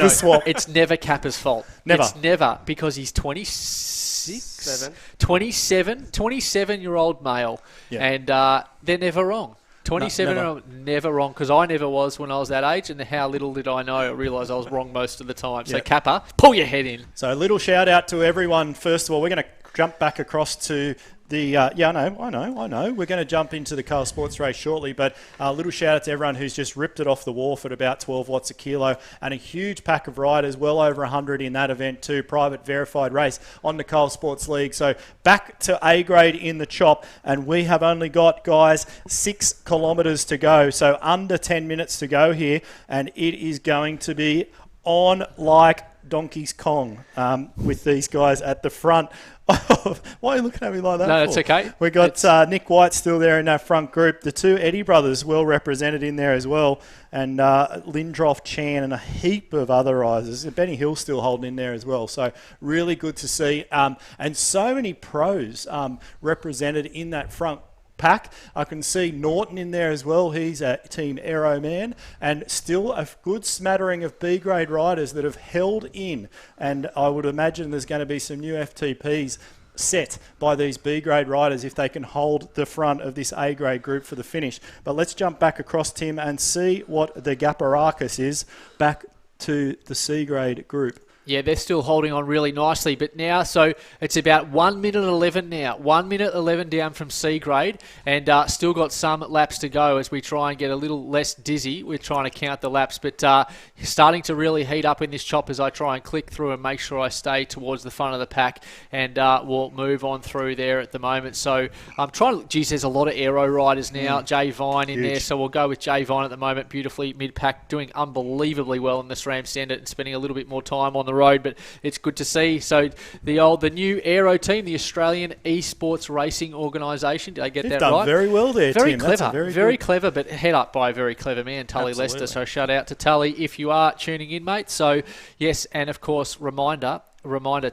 swap. It's never Kappa's fault. Never. It's never, because he's 27-year-old male, and they're never wrong. 27-year-old, never wrong, because I never was when I was that age, and how little did I know, I realised I was wrong most of the time. So, Kappa, pull your head in. So, a little shout out to everyone. First of all, we're going to jump back across to I know. We're going to jump into the Carl Sports race shortly, but a little shout out to everyone who's just ripped it off the wharf at about 12 watts a kilo, and a huge pack of riders, well over 100 in that event too, private verified race on the Carl Sports League. So back to A grade in the chop, and we have only got, guys, 6 kilometres to go, so under 10 minutes to go here, and it is going to be on like Donkey's Kong with these guys at the front. Why are you looking at me like that? No, that's okay. We got Nick White still there in that front group. The 2 Eddie brothers well represented in there as well, and Lindroff, Chan, and a heap of other riders. Benny Hill still holding in there as well. So really good to see, and so many pros represented in that front pack. I can see Norton in there as well. He's a Team Aero man, and still a good smattering of B grade riders that have held in, and I would imagine there's going to be some new FTPs set by these B grade riders if they can hold the front of this A grade group for the finish. But let's jump back across, Tim, and see what the Gaparakis is back to the C grade group. Yeah, they're still holding on really nicely. But now, so it's about 1 minute 11 now. 1 minute 11 down from C grade, and still got some laps to go as we try and get a little less dizzy. We're trying to count the laps, but starting to really heat up in this chop as I try and click through and make sure I stay towards the front of the pack, and we'll move on through there at the moment. So I'm trying to, geez, there's a lot of aero riders now. Jay Vine in there, so we'll go with Jay Vine at the moment, beautifully mid-pack, doing unbelievably well in the SRAM Standard and spending a little bit more time on the road, but it's good to see. So the new aero team, the Australian Esports Racing Organisation, did I get that right? You've done very well there, very Tim. Clever, very clever, but head up by a very clever man, Tully Lester. So shout out to Tully if you are tuning in, mate. So yes, and of course, reminder,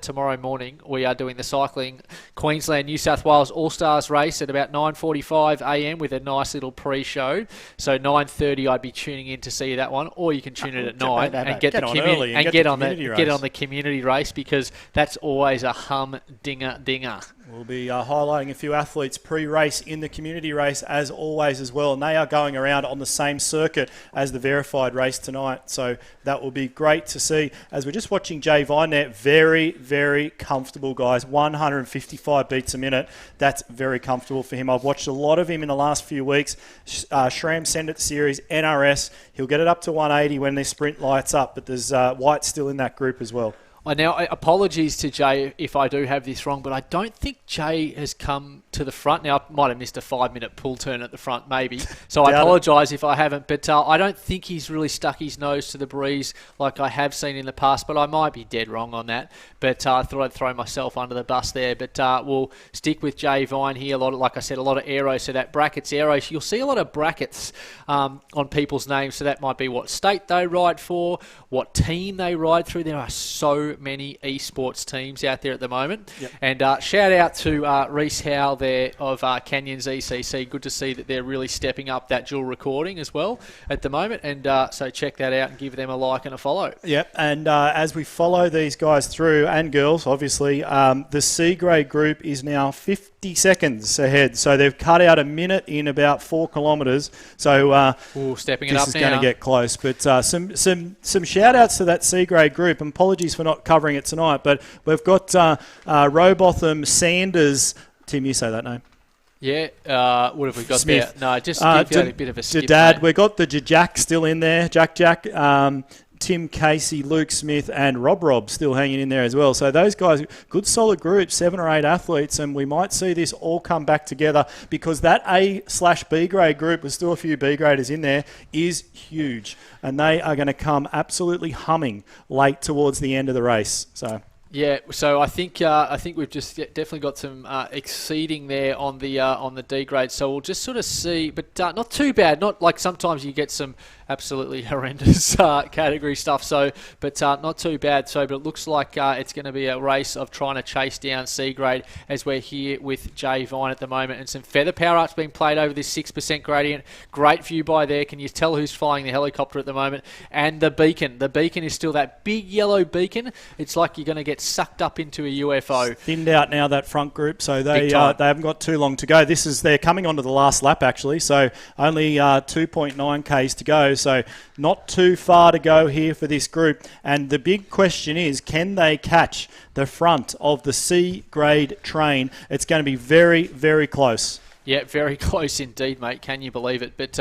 tomorrow morning we are doing the Cycling Queensland New South Wales All-Stars race at about 9:45 a.m. with a nice little pre-show. So 9:30 I'd be tuning in to see that one, or you can tune in at 9 and get on the community race, because that's always a humdinger. We'll be highlighting a few athletes pre-race in the community race as always as well, and they are going around on the same circuit as the verified race tonight, so that will be great to see. As we're just watching Jay Vine there, very, very comfortable, guys. 155 beats a minute. That's very comfortable for him. I've watched a lot of him in the last few weeks. SRAM Send It Series, NRS. He'll get it up to 180 when their sprint lights up, but there's White still in that group as well. Apologies to Jay if I do have this wrong, but I don't think Jay has come to the front. Now, I might have missed a 5-minute pull turn at the front, maybe. So I apologise if I haven't. But I don't think he's really stuck his nose to the breeze like I have seen in the past. But I might be dead wrong on that. But I thought I'd throw myself under the bus there. But we'll stick with Jay Vine here. Like I said, a lot of aero. So that brackets aero. You'll see a lot of brackets on people's names. So that might be what state they ride for, what team they ride through. There are so many esports teams out there at the moment. Yep. And shout out to Reese Howe there of Canyons ECC. Good to see that they're really stepping up that dual recording as well at the moment. And so check that out and give them a like and a follow. Yep. And as we follow these guys through, and girls, obviously, the C grade group is now 50 seconds ahead. So they've cut out a minute in about 4 kilometres. So stepping it up now. This is going to get close. But some shout outs to that C grade group. And apologies for not covering it tonight, but we've got Robotham, Sanders. Tim, you say that name. Yeah, what have we got Smith there? No, just give that a bit of a skip. Dad, we've got the Jack still in there. Jack, Tim Casey, Luke Smith, and Rob still hanging in there as well. So those guys, good solid group, 7 or 8 athletes, and we might see this all come back together, because that A/B grade group, with still a few B graders in there, is huge, and they are going to come absolutely humming late towards the end of the race. Yeah, so I think we've just definitely got some exceeding there on the D grade. So we'll just sort of see, but not too bad. Not like sometimes you get some absolutely horrendous category stuff. So, but not too bad. So, but it looks like it's going to be a race of trying to chase down C grade as we're here with Jay Vine at the moment, and some feather power ups being played over this 6% gradient. Great view by there. Can you tell who's flying the helicopter at the moment? And the beacon. The beacon is still that big yellow beacon. It's like you're going to get sucked up into a UFO. Thinned out now, that front group, so they haven't got too long to go. They're coming onto the last lap actually, so only 2.9 k's to go. go. So not too far to go here for this group. And the big question is, can they catch the front of the C grade train? It's going to be very, very close. Yeah, very close indeed, mate. Can you believe it? But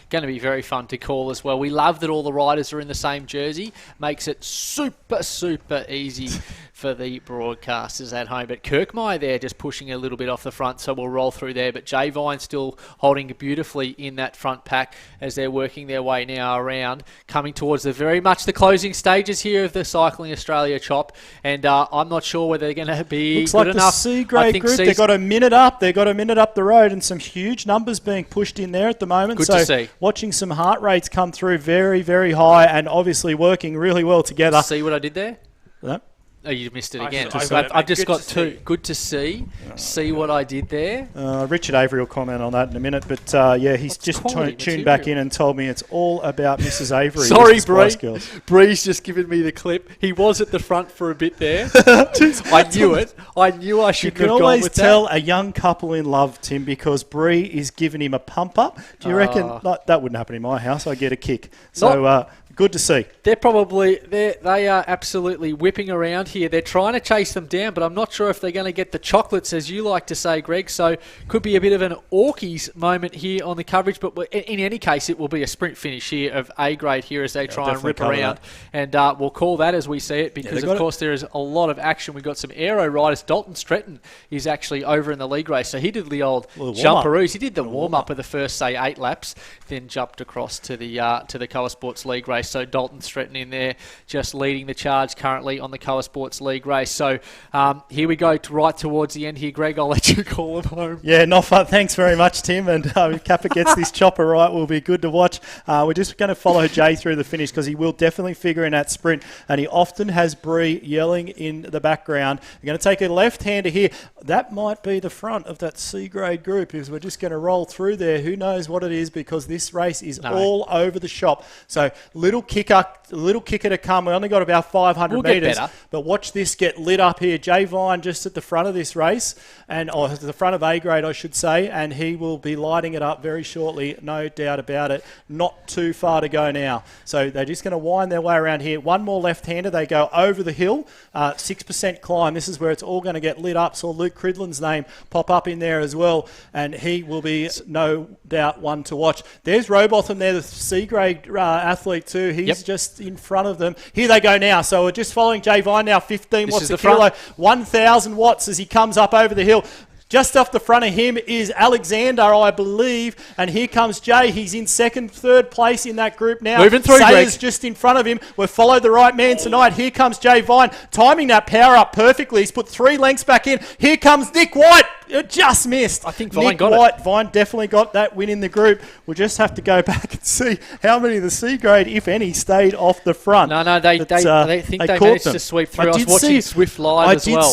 going to be very fun to call as well. We love that all the riders are in the same jersey. Makes it super, super easy for the broadcasters at home. But Kirkmeyer there just pushing a little bit off the front, so we'll roll through there. But Jay Vine still holding beautifully in that front pack as they're working their way now around, coming towards very much the closing stages here of the Cycling Australia chop. And I'm not sure whether they're going to be Looks good like enough. The C-grade group, they've got a minute up. They've got a minute up the road and some huge numbers being pushed in there at the moment. Good to see. Watching some heart rates come through very, very high and obviously working really well together. See what I did there? Yep. Oh, you missed it again. I've just got two. Good to see. See what I did there? Richard Avery will comment on that in a minute. But, he's just tuned back in and told me it's all about Mrs. Avery. Sorry, Bree. Bree's just given me the clip. He was at the front for a bit there. I knew it. I knew I shouldn't have gone with that. You can always tell a young couple in love, Tim, because Bree is giving him a pump up. Do you reckon that wouldn't happen in my house? I get a kick. So, good to see. They are absolutely whipping around here. They're trying to chase them down, but I'm not sure if they're going to get the chocolates, as you like to say, Greg. So could be a bit of an Orkies moment here on the coverage. But in any case, it will be a sprint finish here of A grade here as they try and rip around. And we'll call that as we see it because, of course, there is a lot of action. We've got some aero riders. Dalton Stretton is actually over in the league race. So he did the old jumperoos. He did the warm-up of the first, say, 8 laps, then jumped across to the Coa Sports League race. So Dalton Stretton in there just leading the charge currently on the Coa Sports League race. So here we go right towards the end here. Greg, I'll let you call them home. Yeah, not fun. Thanks very much, Tim. And if Kappa gets this chopper right, will be good to watch. We're just going to follow Jay through the finish because he will definitely figure in that sprint. And he often has Bree yelling in the background. We're going to take a left-hander here. That might be the front of that C-grade group because we're just going to roll through there. Who knows what it is because this race is all over the shop. So little kicker to come. We only got about 500 metres. But watch this get lit up here. Jay Vine just at the front of this race, or at the front of A grade, I should say, and he will be lighting it up very shortly, no doubt about it. Not too far to go now. So they're just going to wind their way around here. One more left-hander. They go over the hill, 6% climb. This is where it's all going to get lit up. Saw Luke Cridland's name pop up in there as well, and he will be no doubt one to watch. There's Robotham there, the C-grade athlete too. He's just in front of them. Here they go now. So we're just following Jay Vine now, 15 watts a kilo, 1,000 watts as he comes up over the hill. Just off the front of him is Alexander, I believe. And here comes Jay. He's in third place in that group now. Moving through, Sayers Greg. just in front of him. We've followed the right man tonight. Here comes Jay Vine, timing that power up perfectly. He's put 3 lengths back in. Here comes Nick White. It just missed. I think Vine got it. Vine definitely got that win in the group. We'll just have to go back and see how many of the C grade, if any, stayed off the front. No, they managed to sweep through. I was watching Swift live as well. I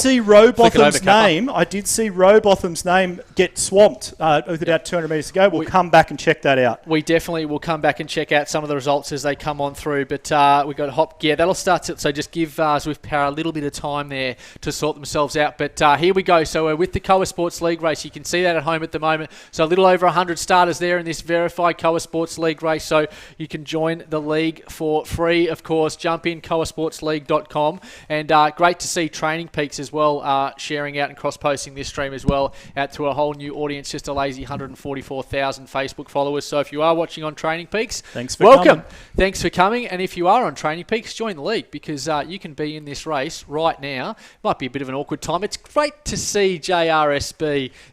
did see Robotham's name get swamped with about 200 metres to go. We'll come back and check that out. We definitely will come back and check out some of the results as they come on through. But we've got Hop Gear. That'll start so just give Swift Power a little bit of time there to sort themselves out. But here we go. So we're with the Coa Sports League race. You can see that at home at the moment. So a little over 100 starters there in this verified Coa Sports League race. So you can join the league for free, of course. Jump in coasportsleague.com. And great to see Training Peaks as well sharing out and cross-posting this stream as well out to a whole new audience, just a lazy 144,000 Facebook followers. So if you are watching on Training Peaks, welcome. Thanks for coming. And if you are on Training Peaks, join the league because you can be in this race right now. Might be a bit of an awkward time. It's great to see JRSB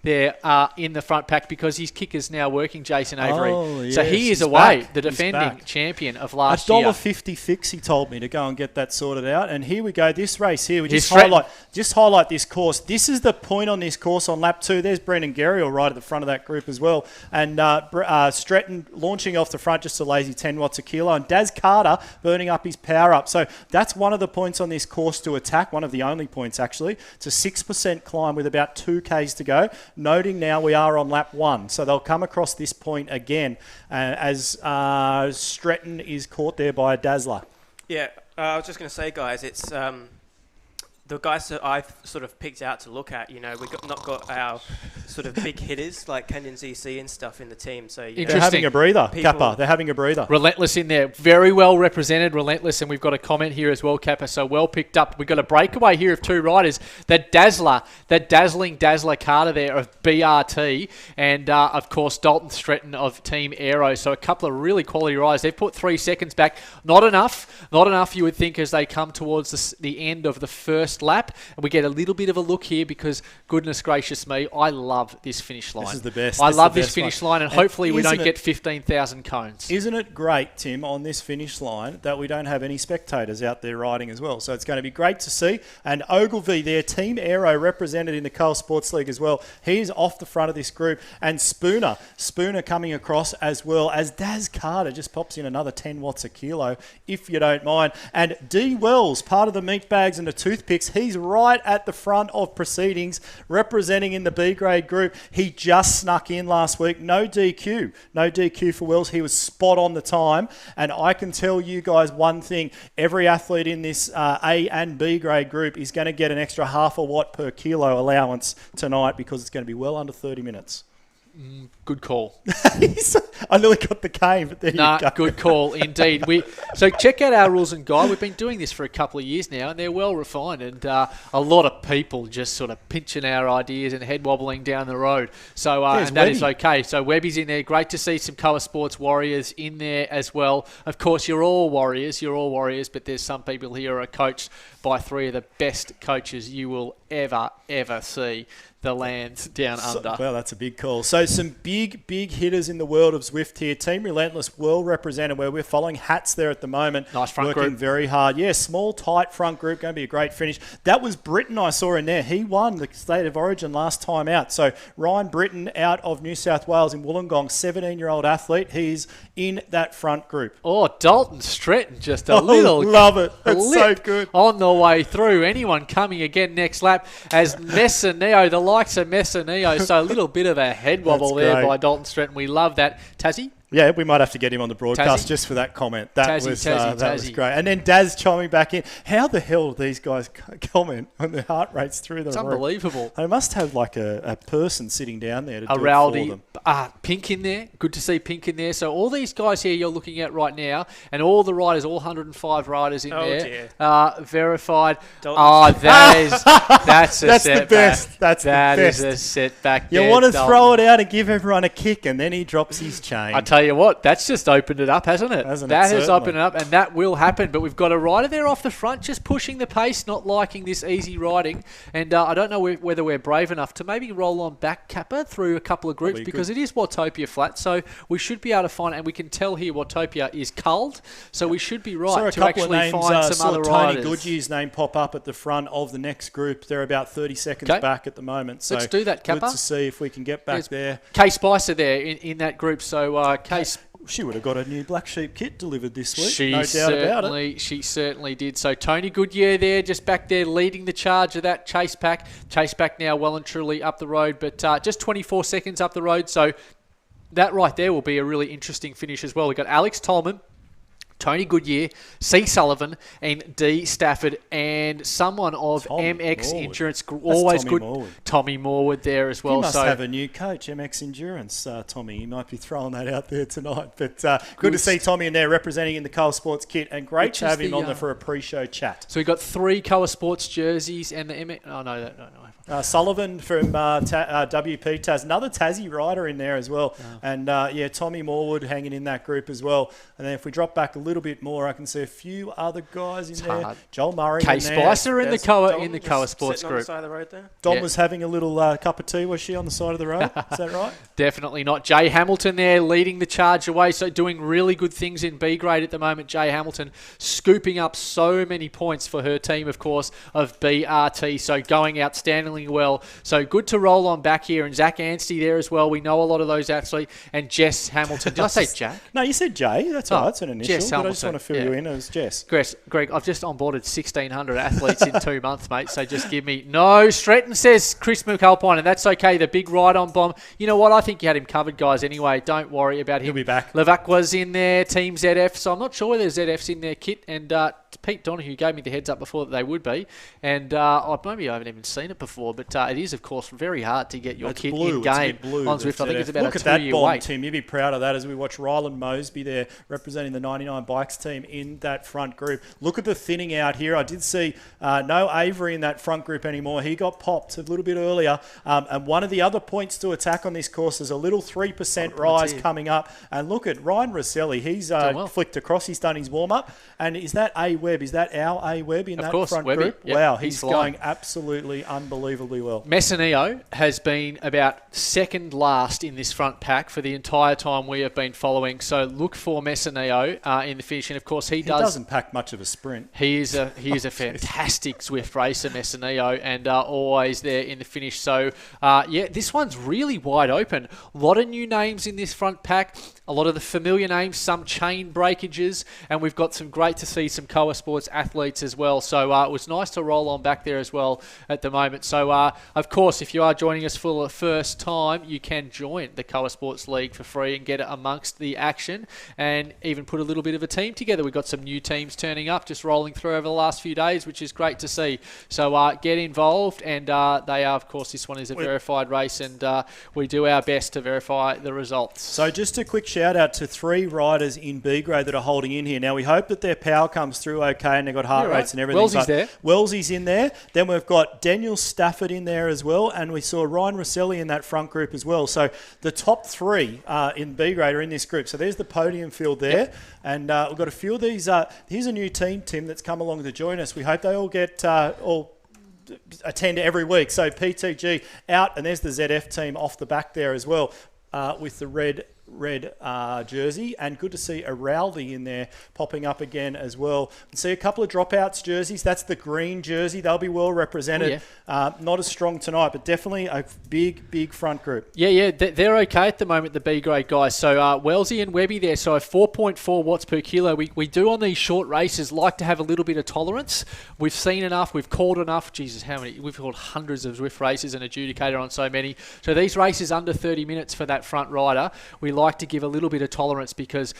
there in the front pack because his kicker's now working, Jason Avery. Yes, so he is away, the defending champion of last year. $1.50 fix, he told me, to go and get that sorted out. And here we go, this race here. We just highlight this course. This is the point on this course on lap 2. There's Brendan Geriel right at the front of that group as well. And Stretton launching off the front, just a lazy 10 watts a kilo. And Daz Carter burning up his power up. So that's one of the points on this course to attack, one of the only points actually. It's a 6% climb with about 2 Ks to go. Noting now we are on lap 1. So they'll come across this point again as Stretton is caught there by a Dazzler. Yeah, I was just going to say, guys, it's the guys that I've sort of picked out to look at, we've not got our sort of big hitters like Kenyon ZC and stuff in the team. So they're having a breather, Kappa. They're having a breather. Relentless in there. Very well represented, Relentless. And we've got a comment here as well, Kappa. So well picked up. We've got a breakaway here of 2 riders. That dazzling Dazzler Carter there of BRT. And, of course, Dalton Stretton of Team Aero. So a couple of really quality riders. They've put 3 seconds back. Not enough, you would think, as they come towards the end of the first lap. And we get a little bit of a look here because, goodness gracious me, I love this finish line. This is the best. I love this finish line, and hopefully we don't get 15,000 cones. Isn't it great, Tim, on this finish line that we don't have any spectators out there riding as well? So it's going to be great to see. And Ogilvy there, Team Aero, represented in the Coal Sports League as well. He's off the front of this group. And Spooner coming across as well as Daz Carter just pops in another 10 watts a kilo, if you don't mind. And D. Wells, part of the meat bags and the toothpicks, he's right at the front of proceedings, representing in the B grade group. He just snuck in last week. No DQ for Wells. He was spot on the time. And I can tell you guys one thing. Every athlete in this A and B grade group is going to get an extra half a watt per kilo allowance tonight because it's going to be well under 30 minutes. Good call. I nearly got the cane, but there you go. Good call indeed. So check out our rules and guide. We've been doing this for a couple of years now, and they're well refined. And a lot of people just sort of pinching our ideas and head wobbling down the road. So and that is okay. So Webby's in there. Great to see some Coa Sports warriors in there as well. Of course, you're all warriors, but there's some people here who are coached by 3 of the best coaches you will ever see. The lands down under. Well, that's a big call. So some big hitters in the world of Zwift here. Team Relentless, well represented, where we're following hats there at the moment. Nice front working group. Very hard. Yeah, small, tight front group. Going to be a great finish. That was Britton I saw in there. He won the State of Origin last time out. So Ryan Britton out of New South Wales in Wollongong, 17-year-old athlete. He's in that front group. Oh, Dalton Stretton, just a little love it. It's so good. On the way through. Anyone coming again next lap as Messineo, the likes of Messineo. So a little bit of a head wobble there by Dalton Stretton. We love that. Tassie? Yeah, we might have to get him on the broadcast just for that comment. That was great. And then Daz chiming back in. How the hell do these guys comment when their heart rate's through the roof? It's unbelievable. They must have like a person sitting down there to do rowdy, it for them. Pink in there. Good to see Pink in there. So all these guys here you're looking at right now, and all the riders, all 105 riders in there. Dear. Verified. Dalton's That's a setback. The best. That is a setback. You want to throw it out and give everyone a kick, and then he drops his chain. I tell you what, that's just opened it up, hasn't it? That has opened it up, and that will happen. But we've got a rider there off the front, just pushing the pace, not liking this easy riding. And I don't know whether we're brave enough to maybe roll on back, Kappa, through a couple of groups, because it is Watopia flat. So we should be able to find, and we can tell here Watopia is culled. So we should be right to actually find some other riders. Tony Goodyear's name pop up at the front of the next group. They're about 30 seconds back at the moment. So let's do that, Kappa. Good to see if we can get back there. Kay Spicer there in that group. So she would have got a new Black Sheep kit delivered this week. No doubt about it. She certainly did. So Tony Goodyear there, just back there leading the charge of that chase pack. Chase pack now well and truly up the road, but just 24 seconds up the road. So that right there will be a really interesting finish as well. We've got Alex Tolman, Tony Goodyear, C. Sullivan, and D. Stafford, and someone of MX Endurance. Always good. Tommy Morwood there as well. He must have a new coach, MX Endurance, Tommy. He might be throwing that out there tonight. But good to see Tommy in there representing in the Coa Sports kit, and great to have him on there for a pre-show chat. So we've got 3 Coa Sports jerseys and the MX. Oh, no. Sullivan from WP Taz, another Tassie rider in there as well. Oh. And Tommy Morwood hanging in that group as well. And then if we drop back a little bit more, I can see a few other guys in there. Hard. Joel Murray Kay Spicer in the Coa Sports group. On the side of the road there. Dom was having a little cup of tea, was she, on the side of the road? Is that right? Definitely not. Jay Hamilton there leading the charge away, so doing really good things in B grade at the moment. Jay Hamilton scooping up so many points for her team, of course, of BRT, so going outstandingly well. So good to roll on back here, and Zach Anstey there as well. We know a lot of those athletes, and Jess Hamilton. Did I say Jack? No, you said Jay. That's all right. It's an initial. Jess Hamilton. I just want to fill you in as Jess. Greg, I've just onboarded 1,600 athletes in 2 months, mate, so just give me... No, Stretton says Chris McAlpine, and that's okay. The big ride-on bomb. You know what? I think you had him covered, guys, anyway. Don't worry about him. He'll be back. Levac was in there, Team ZF, so I'm not sure whether ZF's in their kit, and Pete Donahue gave me the heads up before that they would be, and maybe I haven't even seen it before, but it is, of course, very hard to get your kit in game on Zwift. I think it's about Look a at that 2-year bomb, wait. Tim. You'd be proud of that as we watch Ryland Mosby there representing the 99 Bikes team in that front group. Look at the thinning out here. I did see no Avery in that front group anymore. He got popped a little bit earlier. And one of the other points to attack on this course is a little 3% rise coming up. And look at Ryan Rosselli. He's flicked across. He's done his warm-up. And is that A Webb? Is that our A Webb in that front group? Yep, wow, he's going absolutely unbelievably well. Messineo has been about second last in this front pack for the entire time we have been following. So look for Messineo in the finish. And of course, he doesn't pack much of a sprint. He is a fantastic Zwift racer, Messineo, and always there in the finish. So this one's really wide open. A lot of new names in this front pack. A lot of the familiar names, some chain breakages, and we've got great to see some Koa Sports athletes as well. So it was nice to roll on back there as well at the moment. So, of course, if you are joining us for the first time, you can join the Koa Sports League for free and get amongst the action and even put a little bit of a team together. We've got some new teams turning up, just rolling through over the last few days, which is great to see. So get involved, and they are, of course, this one is a verified race, and we do our best to verify the results. So just a quick shout out to 3 riders in B grade that are holding in here. Now we hope that their power comes through okay and they've got heart rates and everything. Wellesley's there. Wellesley's in there. Then we've got Daniel Stafford in there as well, and we saw Ryan Rosselli in that front group as well. So the top 3 in B grade are in this group. So there's the podium field there. Yep. And we've got a few of these. Here's a new team, Tim, that's come along to join us. We hope they all get attend every week. So PTG out, and there's the ZF team off the back there as well with the red jersey, and good to see a Rowley in there popping up again as well. And see a couple of dropouts jerseys. That's the green jersey. They'll be well represented. Not as strong tonight, but definitely a big front group. They're okay at the moment, the B grade guys. So Wellesley and Webby there. So 4.4 watts per kilo. We do on these short races like to have a little bit of tolerance. We've seen enough. We've called enough. Jesus, how many? We've called hundreds of Zwift races and adjudicated on so many. So these races under 30 minutes for that front rider, we like to give a little bit of tolerance because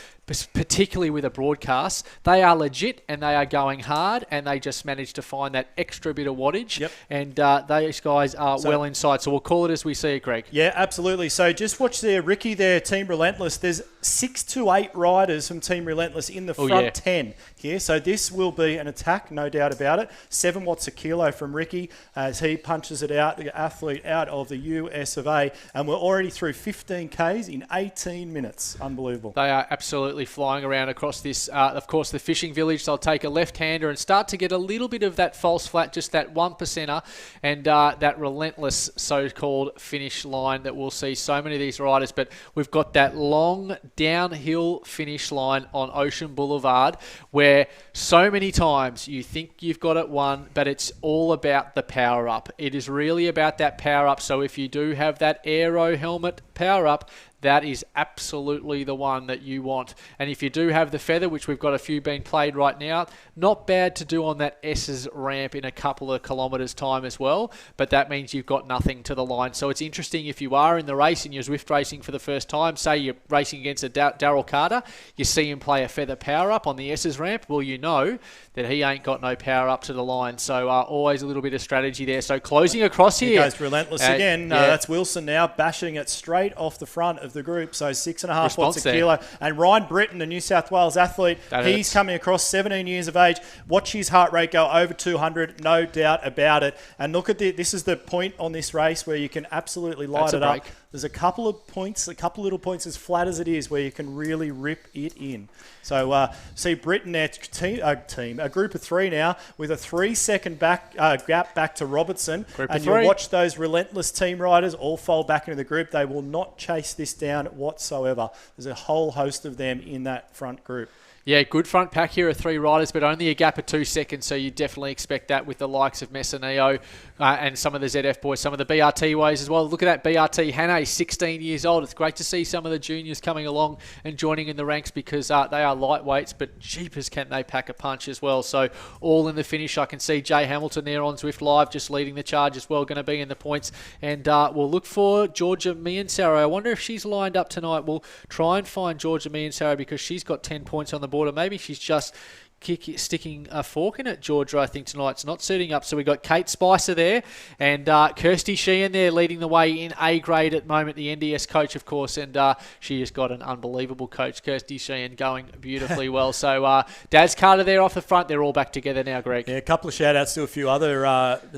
particularly with a broadcast, they are legit and they are going hard, and they just managed to find that extra bit of wattage. Yep. And those guys are well inside. So we'll call it as we see it, Greg. Yeah, absolutely. So just watch there, Ricky there, Team Relentless. There's 6 to 8 riders from Team Relentless in the front 10 here. So this will be an attack, no doubt about it. 7 watts a kilo from Ricky as he punches it out, the athlete out of the US of A. And we're already through 15 Ks in 18 minutes. Unbelievable. They are absolutely flying around across this. Of course, the fishing village, they'll take a left-hander and start to get a little bit of that false flat, just that 1%er, and that relentless so-called finish line that we'll see so many of these riders. But we've got that long downhill finish line on Ocean Boulevard where so many times you think you've got it won, but it's all about the power-up. It is really about that power-up. So if you do have that aero helmet power-up, that is absolutely the one that you want. And if you do have the feather, which we've got a few being played right now, not bad to do on that S's ramp in a couple of kilometres time as well, but that means you've got nothing to the line. So it's interesting if you are in the race and you're Zwift racing for the first time, say you're racing against a Darryl Carter, you see him play a feather power up on the S's ramp, well, you know that he ain't got no power up to the line. So always a little bit of strategy there. So closing across here. He goes Relentless again. That's Wilson now bashing it straight off the front of the group. So 6.5 watts a kilo. And Ryan Britton, the New South Wales athlete, he's coming across, 17 years of age. Watch his heart rate go over 200, no doubt about it. And look at this is the point on this race where you can absolutely light it up. There's a couple of little points as flat as it is where you can really rip it in. So see Britain there, a group of 3 now with a 3-second gap back to Robertson. And you'll watch those Relentless team riders all fold back into the group. They will not chase this down whatsoever. There's a whole host of them in that front group. Yeah, good front pack here of 3 riders, but only a gap of 2 seconds, so you definitely expect that with the likes of Messineo and some of the ZF boys, some of the BRT ways as well. Look at that BRT. Hannah, 16 years old. It's great to see some of the juniors coming along and joining in the ranks because they are lightweights, but jeepers can they pack a punch as well. So all in the finish. I can see Jay Hamilton there on Zwift Live just leading the charge as well, going to be in the points. And we'll look for Georgia Miansaro. I wonder if she's lined up tonight. We'll try and find Georgia Miansaro because she's got 10 points on the board, or maybe she's just sticking a fork in it, Georgia, I think tonight's not suiting up. So we've got Kate Spicer there and Kirsty Sheehan there leading the way in A grade at the moment, the NDS coach, of course, and she has got an unbelievable coach, Kirsty Sheehan, going beautifully well. So Daz Carter there off the front, they're all back together now, Greg. Yeah, a couple of shout-outs to a few other,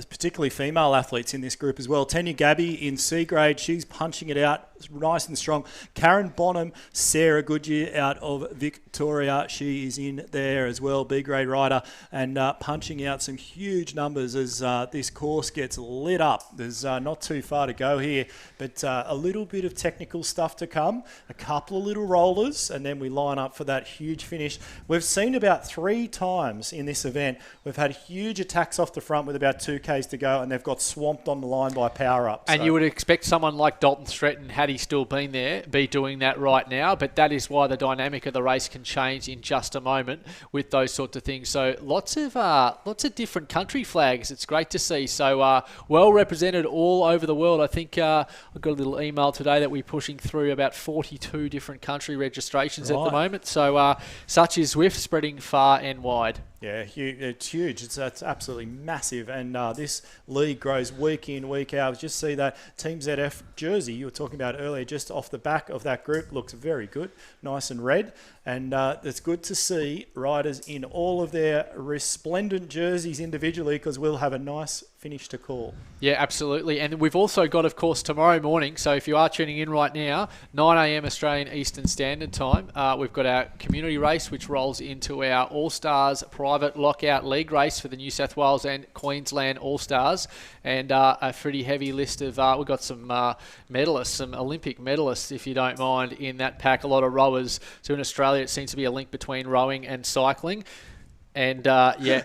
particularly female athletes in this group as well. Tanya Gabby in C grade, she's punching it out nice and strong. Karen Bonham, Sarah Goodyear out of Victoria, she is in there as well, B grade rider, and punching out some huge numbers as this course gets lit up. There's not too far to go here, but a little bit of technical stuff to come, a couple of little rollers, and then we line up for that huge finish. We've seen about 3 times in this event, we've had huge attacks off the front with about 2Ks to go, and they've got swamped on the line by power up. And you would expect someone like Dalton Stretton, had he still been there, be doing that right now, but that is why the dynamic of the race can change in just a moment with those sorts of things. So lots of different country flags. It's great to see. So well represented all over the world. I think I got a little email today that we're pushing through about 42 different country registrations at the moment. So such is Zwift, spreading far and wide. Yeah, it's huge. It's absolutely massive, and this league grows week in, week out. Just see that Team ZF jersey you were talking about earlier, just off the back of that group, looks very good, nice and red. And it's good to see riders in all of their resplendent jerseys individually, because we'll have a nice finish to call. Yeah, absolutely. And we've also got, of course, tomorrow morning, so if you are tuning in right now, 9 a.m. Australian Eastern Standard Time, we've got our community race, which rolls into our All-Stars private lockout league race for the New South Wales and Queensland All-Stars, and a pretty heavy list of, we've got some medalists, some Olympic medalists, if you don't mind, in that pack, a lot of rowers. So in Australia, it seems to be a link between rowing and cycling. And,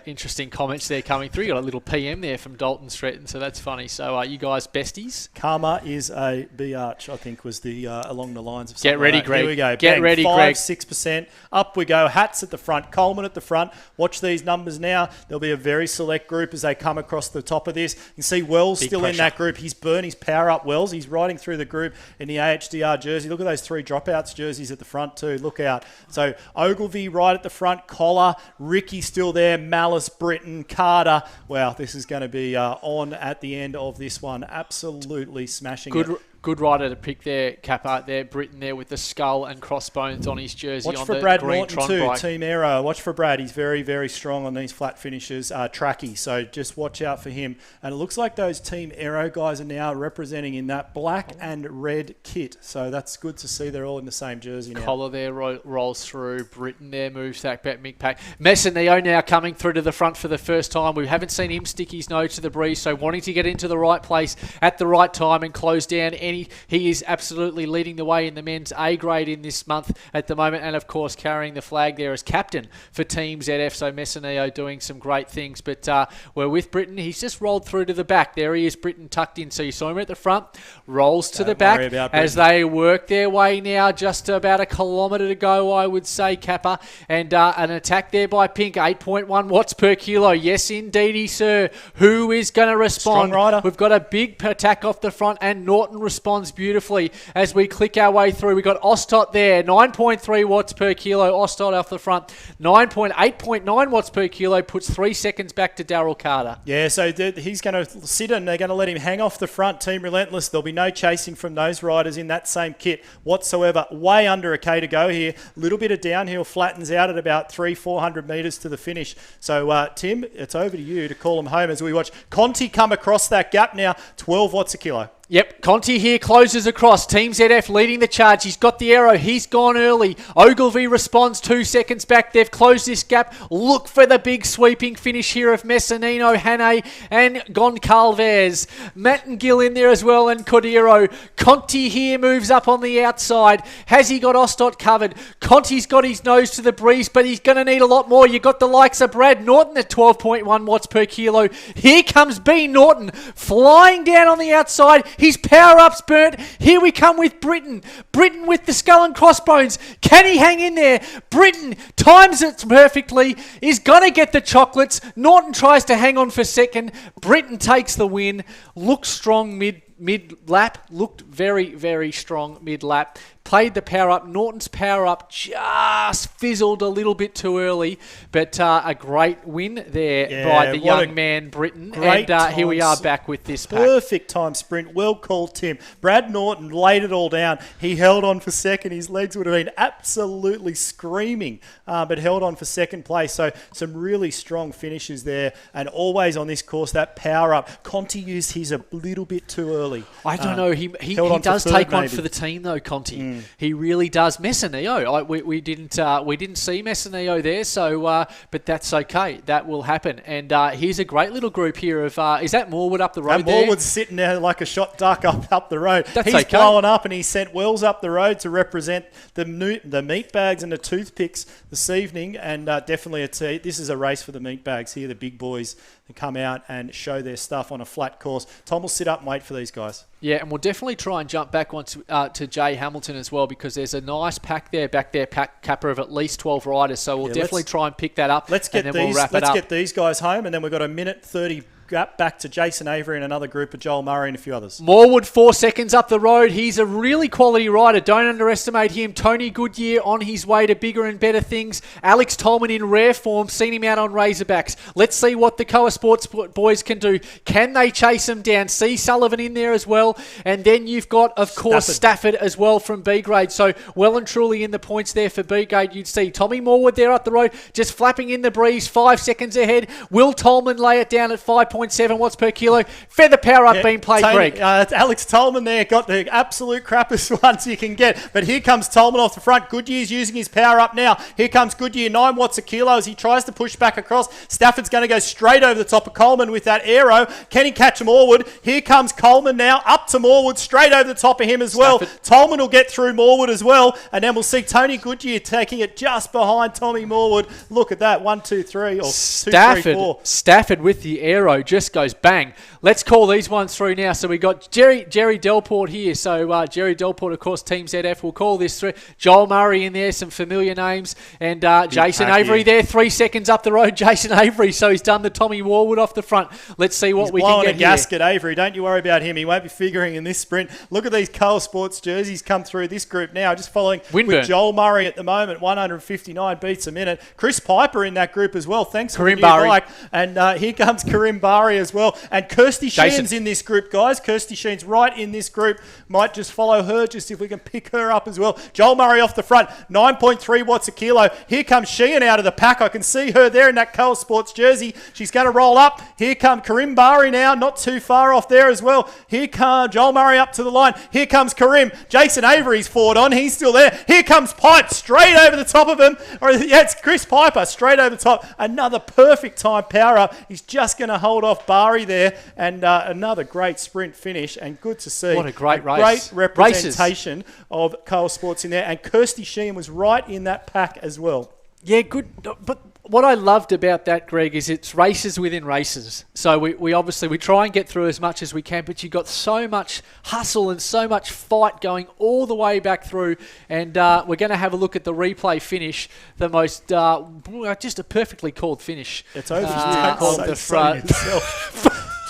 interesting comments there coming through. You got a little PM there from Dalton Stretton, so that's funny. So, you guys besties? Karma is a B-arch, I think, was the along the lines of something. Get ready, like that. Greg. Here we go. Get Bang. ready, 5, Greg. 6%. Up we go. Hats at the front. Coleman at the front. Watch these numbers now. There'll be a very select group as they come across the top of this. You can see Wells Big still pressure. in that group. He's burned his power up, Wells. He's riding through the group in the AHDR jersey. Look at those 3 dropouts jerseys at the front too. Look out. So Ogilvy right at the front. Collar. Ricky still there. Malice, Britton, Carter. Wow, this is going to be on at the end of this one. Absolutely smashing it. Good rider to pick there, Kappa there, Britton there with the skull and crossbones on his jersey. Watch on for the Brad green Norton Tron too, bike. Team Aero. Watch for Brad. He's very, very strong on these flat finishes, tracky. So just watch out for him. And it looks like those Team Aero guys are now representing in that black and red kit. So that's good to see. They're all in the same jersey now. Collar there rolls through. Britton there moves that back. Mick Pack. Messineo now coming through to the front for the first time. We haven't seen him stick his nose to the breeze, so wanting to get into the right place at the right time and close down. He is absolutely leading the way in the men's A grade in this month at the moment, and of course carrying the flag there as captain for Team ZF. So Messineo doing some great things, but we're with Britton. He's just rolled through to the back. There he is, Britton tucked in. So you saw him at the front, rolls to the back as they work their way now. Just about a kilometre to go, I would say, Kappa, and an attack there by Pink. 8.1 watts per kilo. Yes, indeedy, sir. Who is going to respond? Strong rider. We've got a big attack off the front, and Norton responds beautifully as we click our way through. We've got Ostot there, 9.3 watts per kilo. Ostot off the front, 8.9 watts per kilo, puts 3 seconds back to Daryl Carter. Yeah, so he's going to sit and they're going to let him hang off the front. Team Relentless, there'll be no chasing from those riders in that same kit whatsoever. Way under a K to go here. A little bit of downhill, flattens out at about 400 metres to the finish. So, Tim, it's over to you to call them home as we watch Conti come across that gap now, 12 watts a kilo. Yep, Conti here closes across. Team ZF leading the charge. He's got the arrow. He's gone early. Ogilvy responds 2 seconds back. They've closed this gap. Look for the big sweeping finish here of Messinino, Hane, and Goncalves. Mattengill in there as well, and Cordero. Conti here moves up on the outside. Has he got Ostot covered? Conti's got his nose to the breeze, but he's going to need a lot more. You've got the likes of Brad Norton at 12.1 watts per kilo. Here comes B. Norton flying down on the outside. His power-up's burnt. Here we come with Britton. Britton with the skull and crossbones. Can he hang in there? Britton times it perfectly. Is going to get the chocolates. Norton tries to hang on for second. Britton takes the win. Looks strong mid-lap, looked very, very strong mid-lap. Played the power up. Norton's power up just fizzled a little bit too early, but a great win there by the young man Britain. And here we are back with this pack. Perfect time sprint. Well called, Tim. Brad Norton laid it all down. He held on for second. His legs would have been absolutely screaming, but held on for second place. So some really strong finishes there. And always on this course, that power up. Conti used his a little bit too early. I don't know. He does take one for the team though, Conti. He really does. Messineo, we didn't see Messineo there, so but that's okay. That will happen. And here's a great little group here of is that Morwood up the road there? Morwood's sitting there like a shot duck up the road. He's okay. Blowing up, and he sent Wells up the road to represent the meat bags and the toothpicks this evening. And definitely this is a race for the meat bags here. The big boys can come out and show their stuff on a flat course. Tom will sit up and wait for these guys. Yeah, and we'll definitely try and jump back onto to Jay Hamilton as well, because there's a nice pack there, Kappa of at least 12 riders. So we'll definitely try and pick that up. Let's get these guys home, and then we've got a minute 30 gap back to Jason Avery and another group of Joel Murray and a few others. Morwood 4 seconds up the road. He's a really quality rider. Don't underestimate him. Tony Goodyear on his way to bigger and better things. Alex Tolman in rare form. Seen him out on Razorbacks. Let's see what the Coa Sports boys can do. Can they chase him down? See Sullivan in there as well. And then you've got, of course, Stafford as well from B grade. So well and truly in the points there for B grade. You'd see Tommy Morwood there up the road, just flapping in the breeze, 5 seconds ahead. Will Tolman lay it down at 5.7 watts per kilo. Feather power up being played, Greg. Alex Tolman there got the absolute crappest ones you can get. But here comes Tolman off the front. Goodyear's using his power up now. Here comes Goodyear, 9 watts a kilo as he tries to push back across. Stafford's going to go straight over the top of Coleman with that aero. Can he catch Morwood? Here comes Coleman now, up to Morwood, straight over the top of him as well. Tolman will get through Morwood as well. And then we'll see Tony Goodyear taking it just behind Tommy Morwood. Look at that, 1, 2, 3, or Stafford, 2, 3, 4. Stafford with the aero just goes bang. Let's call these ones through now. So we got Jerry Delport here. So Jerry Delport, of course, Team ZF. We'll call this through. Joel Murray in there, some familiar names. And Jason Avery there, 3 seconds up the road. Jason Avery. So he's done the Tommy Warwood off the front. Let's see what we can get here. He's blowing a gasket, Avery. Don't you worry about him. He won't be figuring in this sprint. Look at these Coa Sports jerseys come through this group now. Just following with Joel Murray at the moment, 159 beats a minute. Chris Piper in that group as well. Thanks for the new bike. And here comes Karim Bari as well. And Kirsty Sheen's in this group, guys. Kirsty Sheen's right in this group. Might just follow her, just if we can pick her up as well. Joel Murray off the front, 9.3 watts a kilo. Here comes Sheehan out of the pack. I can see her there in that Coa Sports jersey. She's going to roll up. Here comes Karim Bari now, not too far off there as well. Here comes Joel Murray up to the line. Here comes Karim. Jason Avery's forward on. He's still there. Here comes Pipe straight over the top of him. It's Chris Piper straight over the top. Another perfect time power up. He's just going to hold off Bari there. And another great sprint finish, and good to see. What a great race. Great representation of Coa Sports in there, and Kirsty Sheehan was right in that pack as well. Yeah, good. But what I loved about that, Greg, is it's races within races. So we obviously try and get through as much as we can, but you've got so much hustle and so much fight going all the way back through. And we're going to have a look at the replay finish, the most, just a perfectly called finish. It's over. On the front.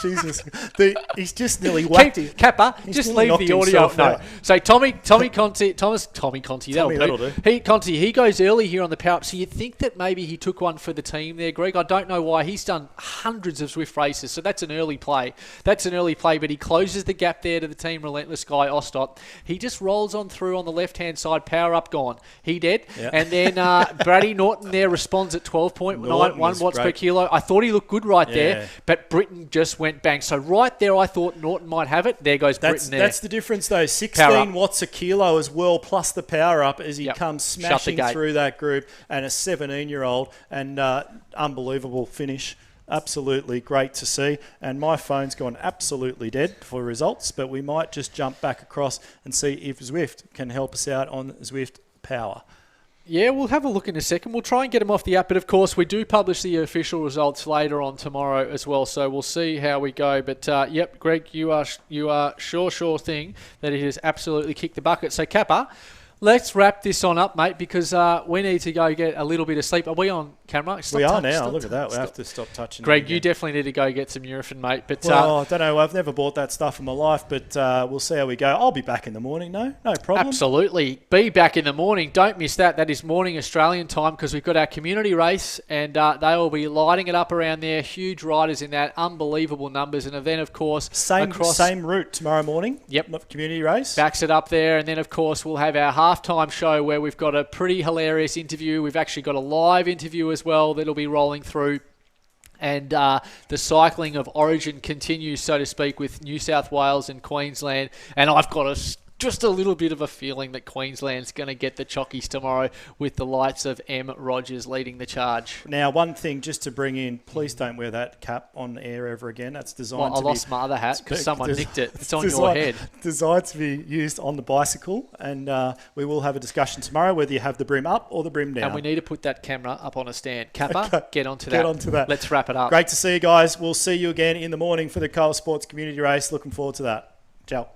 Jesus, he's just nearly whacked him. Kappa, just leave the audio. No. So Tommy Conti, that'll do. Conti, he goes early here on the power up. So you'd think that maybe he took one for the team there, Greg. I don't know why. He's done hundreds of Zwift races, so that's an early play. But he closes the gap there to the team Relentless guy, Ostot. He just rolls on through on the left-hand side, power up gone. He dead. Yeah. And then Brady Norton there responds at 12.91 watts per kilo. I thought he looked good there, but Britain just went bang. So right there, I thought Norton might have it. There goes Britain there. That's the difference, though. 16 watts a kilo as well, plus the power up as he comes smashing through that group, and a 17-year-old, and unbelievable finish. Absolutely great to see. And my phone's gone absolutely dead for results, but we might just jump back across and see if Zwift can help us out on Zwift Power. Yeah, we'll have a look in a second. We'll try and get them off the app. But, of course, we do publish the official results later on tomorrow as well. So we'll see how we go. But, yep, Greg, you are sure thing that it has absolutely kicked the bucket. So, Kappa, let's wrap this on up, mate, because we need to go get a little bit of sleep. Are we on camera. We are now. Look at that. We have to stop touching. Greg, you definitely need to go get some Nurofen, mate. But I don't know. I've never bought that stuff in my life, but we'll see how we go. I'll be back in the morning. No problem. Absolutely. Be back in the morning. Don't miss that. That is morning Australian time because we've got our community race and they will be lighting it up around there. Huge riders in that. Unbelievable numbers. And then, of course, same route tomorrow morning. Yep. Community race. Backs it up there. And then, of course, we'll have our halftime show where we've got a pretty hilarious interview. We've actually got a live interview as well that'll be rolling through. And the cycling of origin continues, so to speak, with New South Wales and Queensland. And I've got just a little bit of a feeling that Queensland's going to get the chockies tomorrow with the lights of M. Rogers leading the charge. Now, one thing just to bring in, please don't wear that cap on air ever again. That's designed to be... I lost my other hat because someone nicked it. It's on your head. Designed to be used on the bicycle. And we will have a discussion tomorrow whether you have the brim up or the brim down. And we need to put that camera up on a stand. Kappa, get onto Get onto that. Let's wrap it up. Great to see you guys. We'll see you again in the morning for the Coal Sports Community Race. Looking forward to that. Ciao.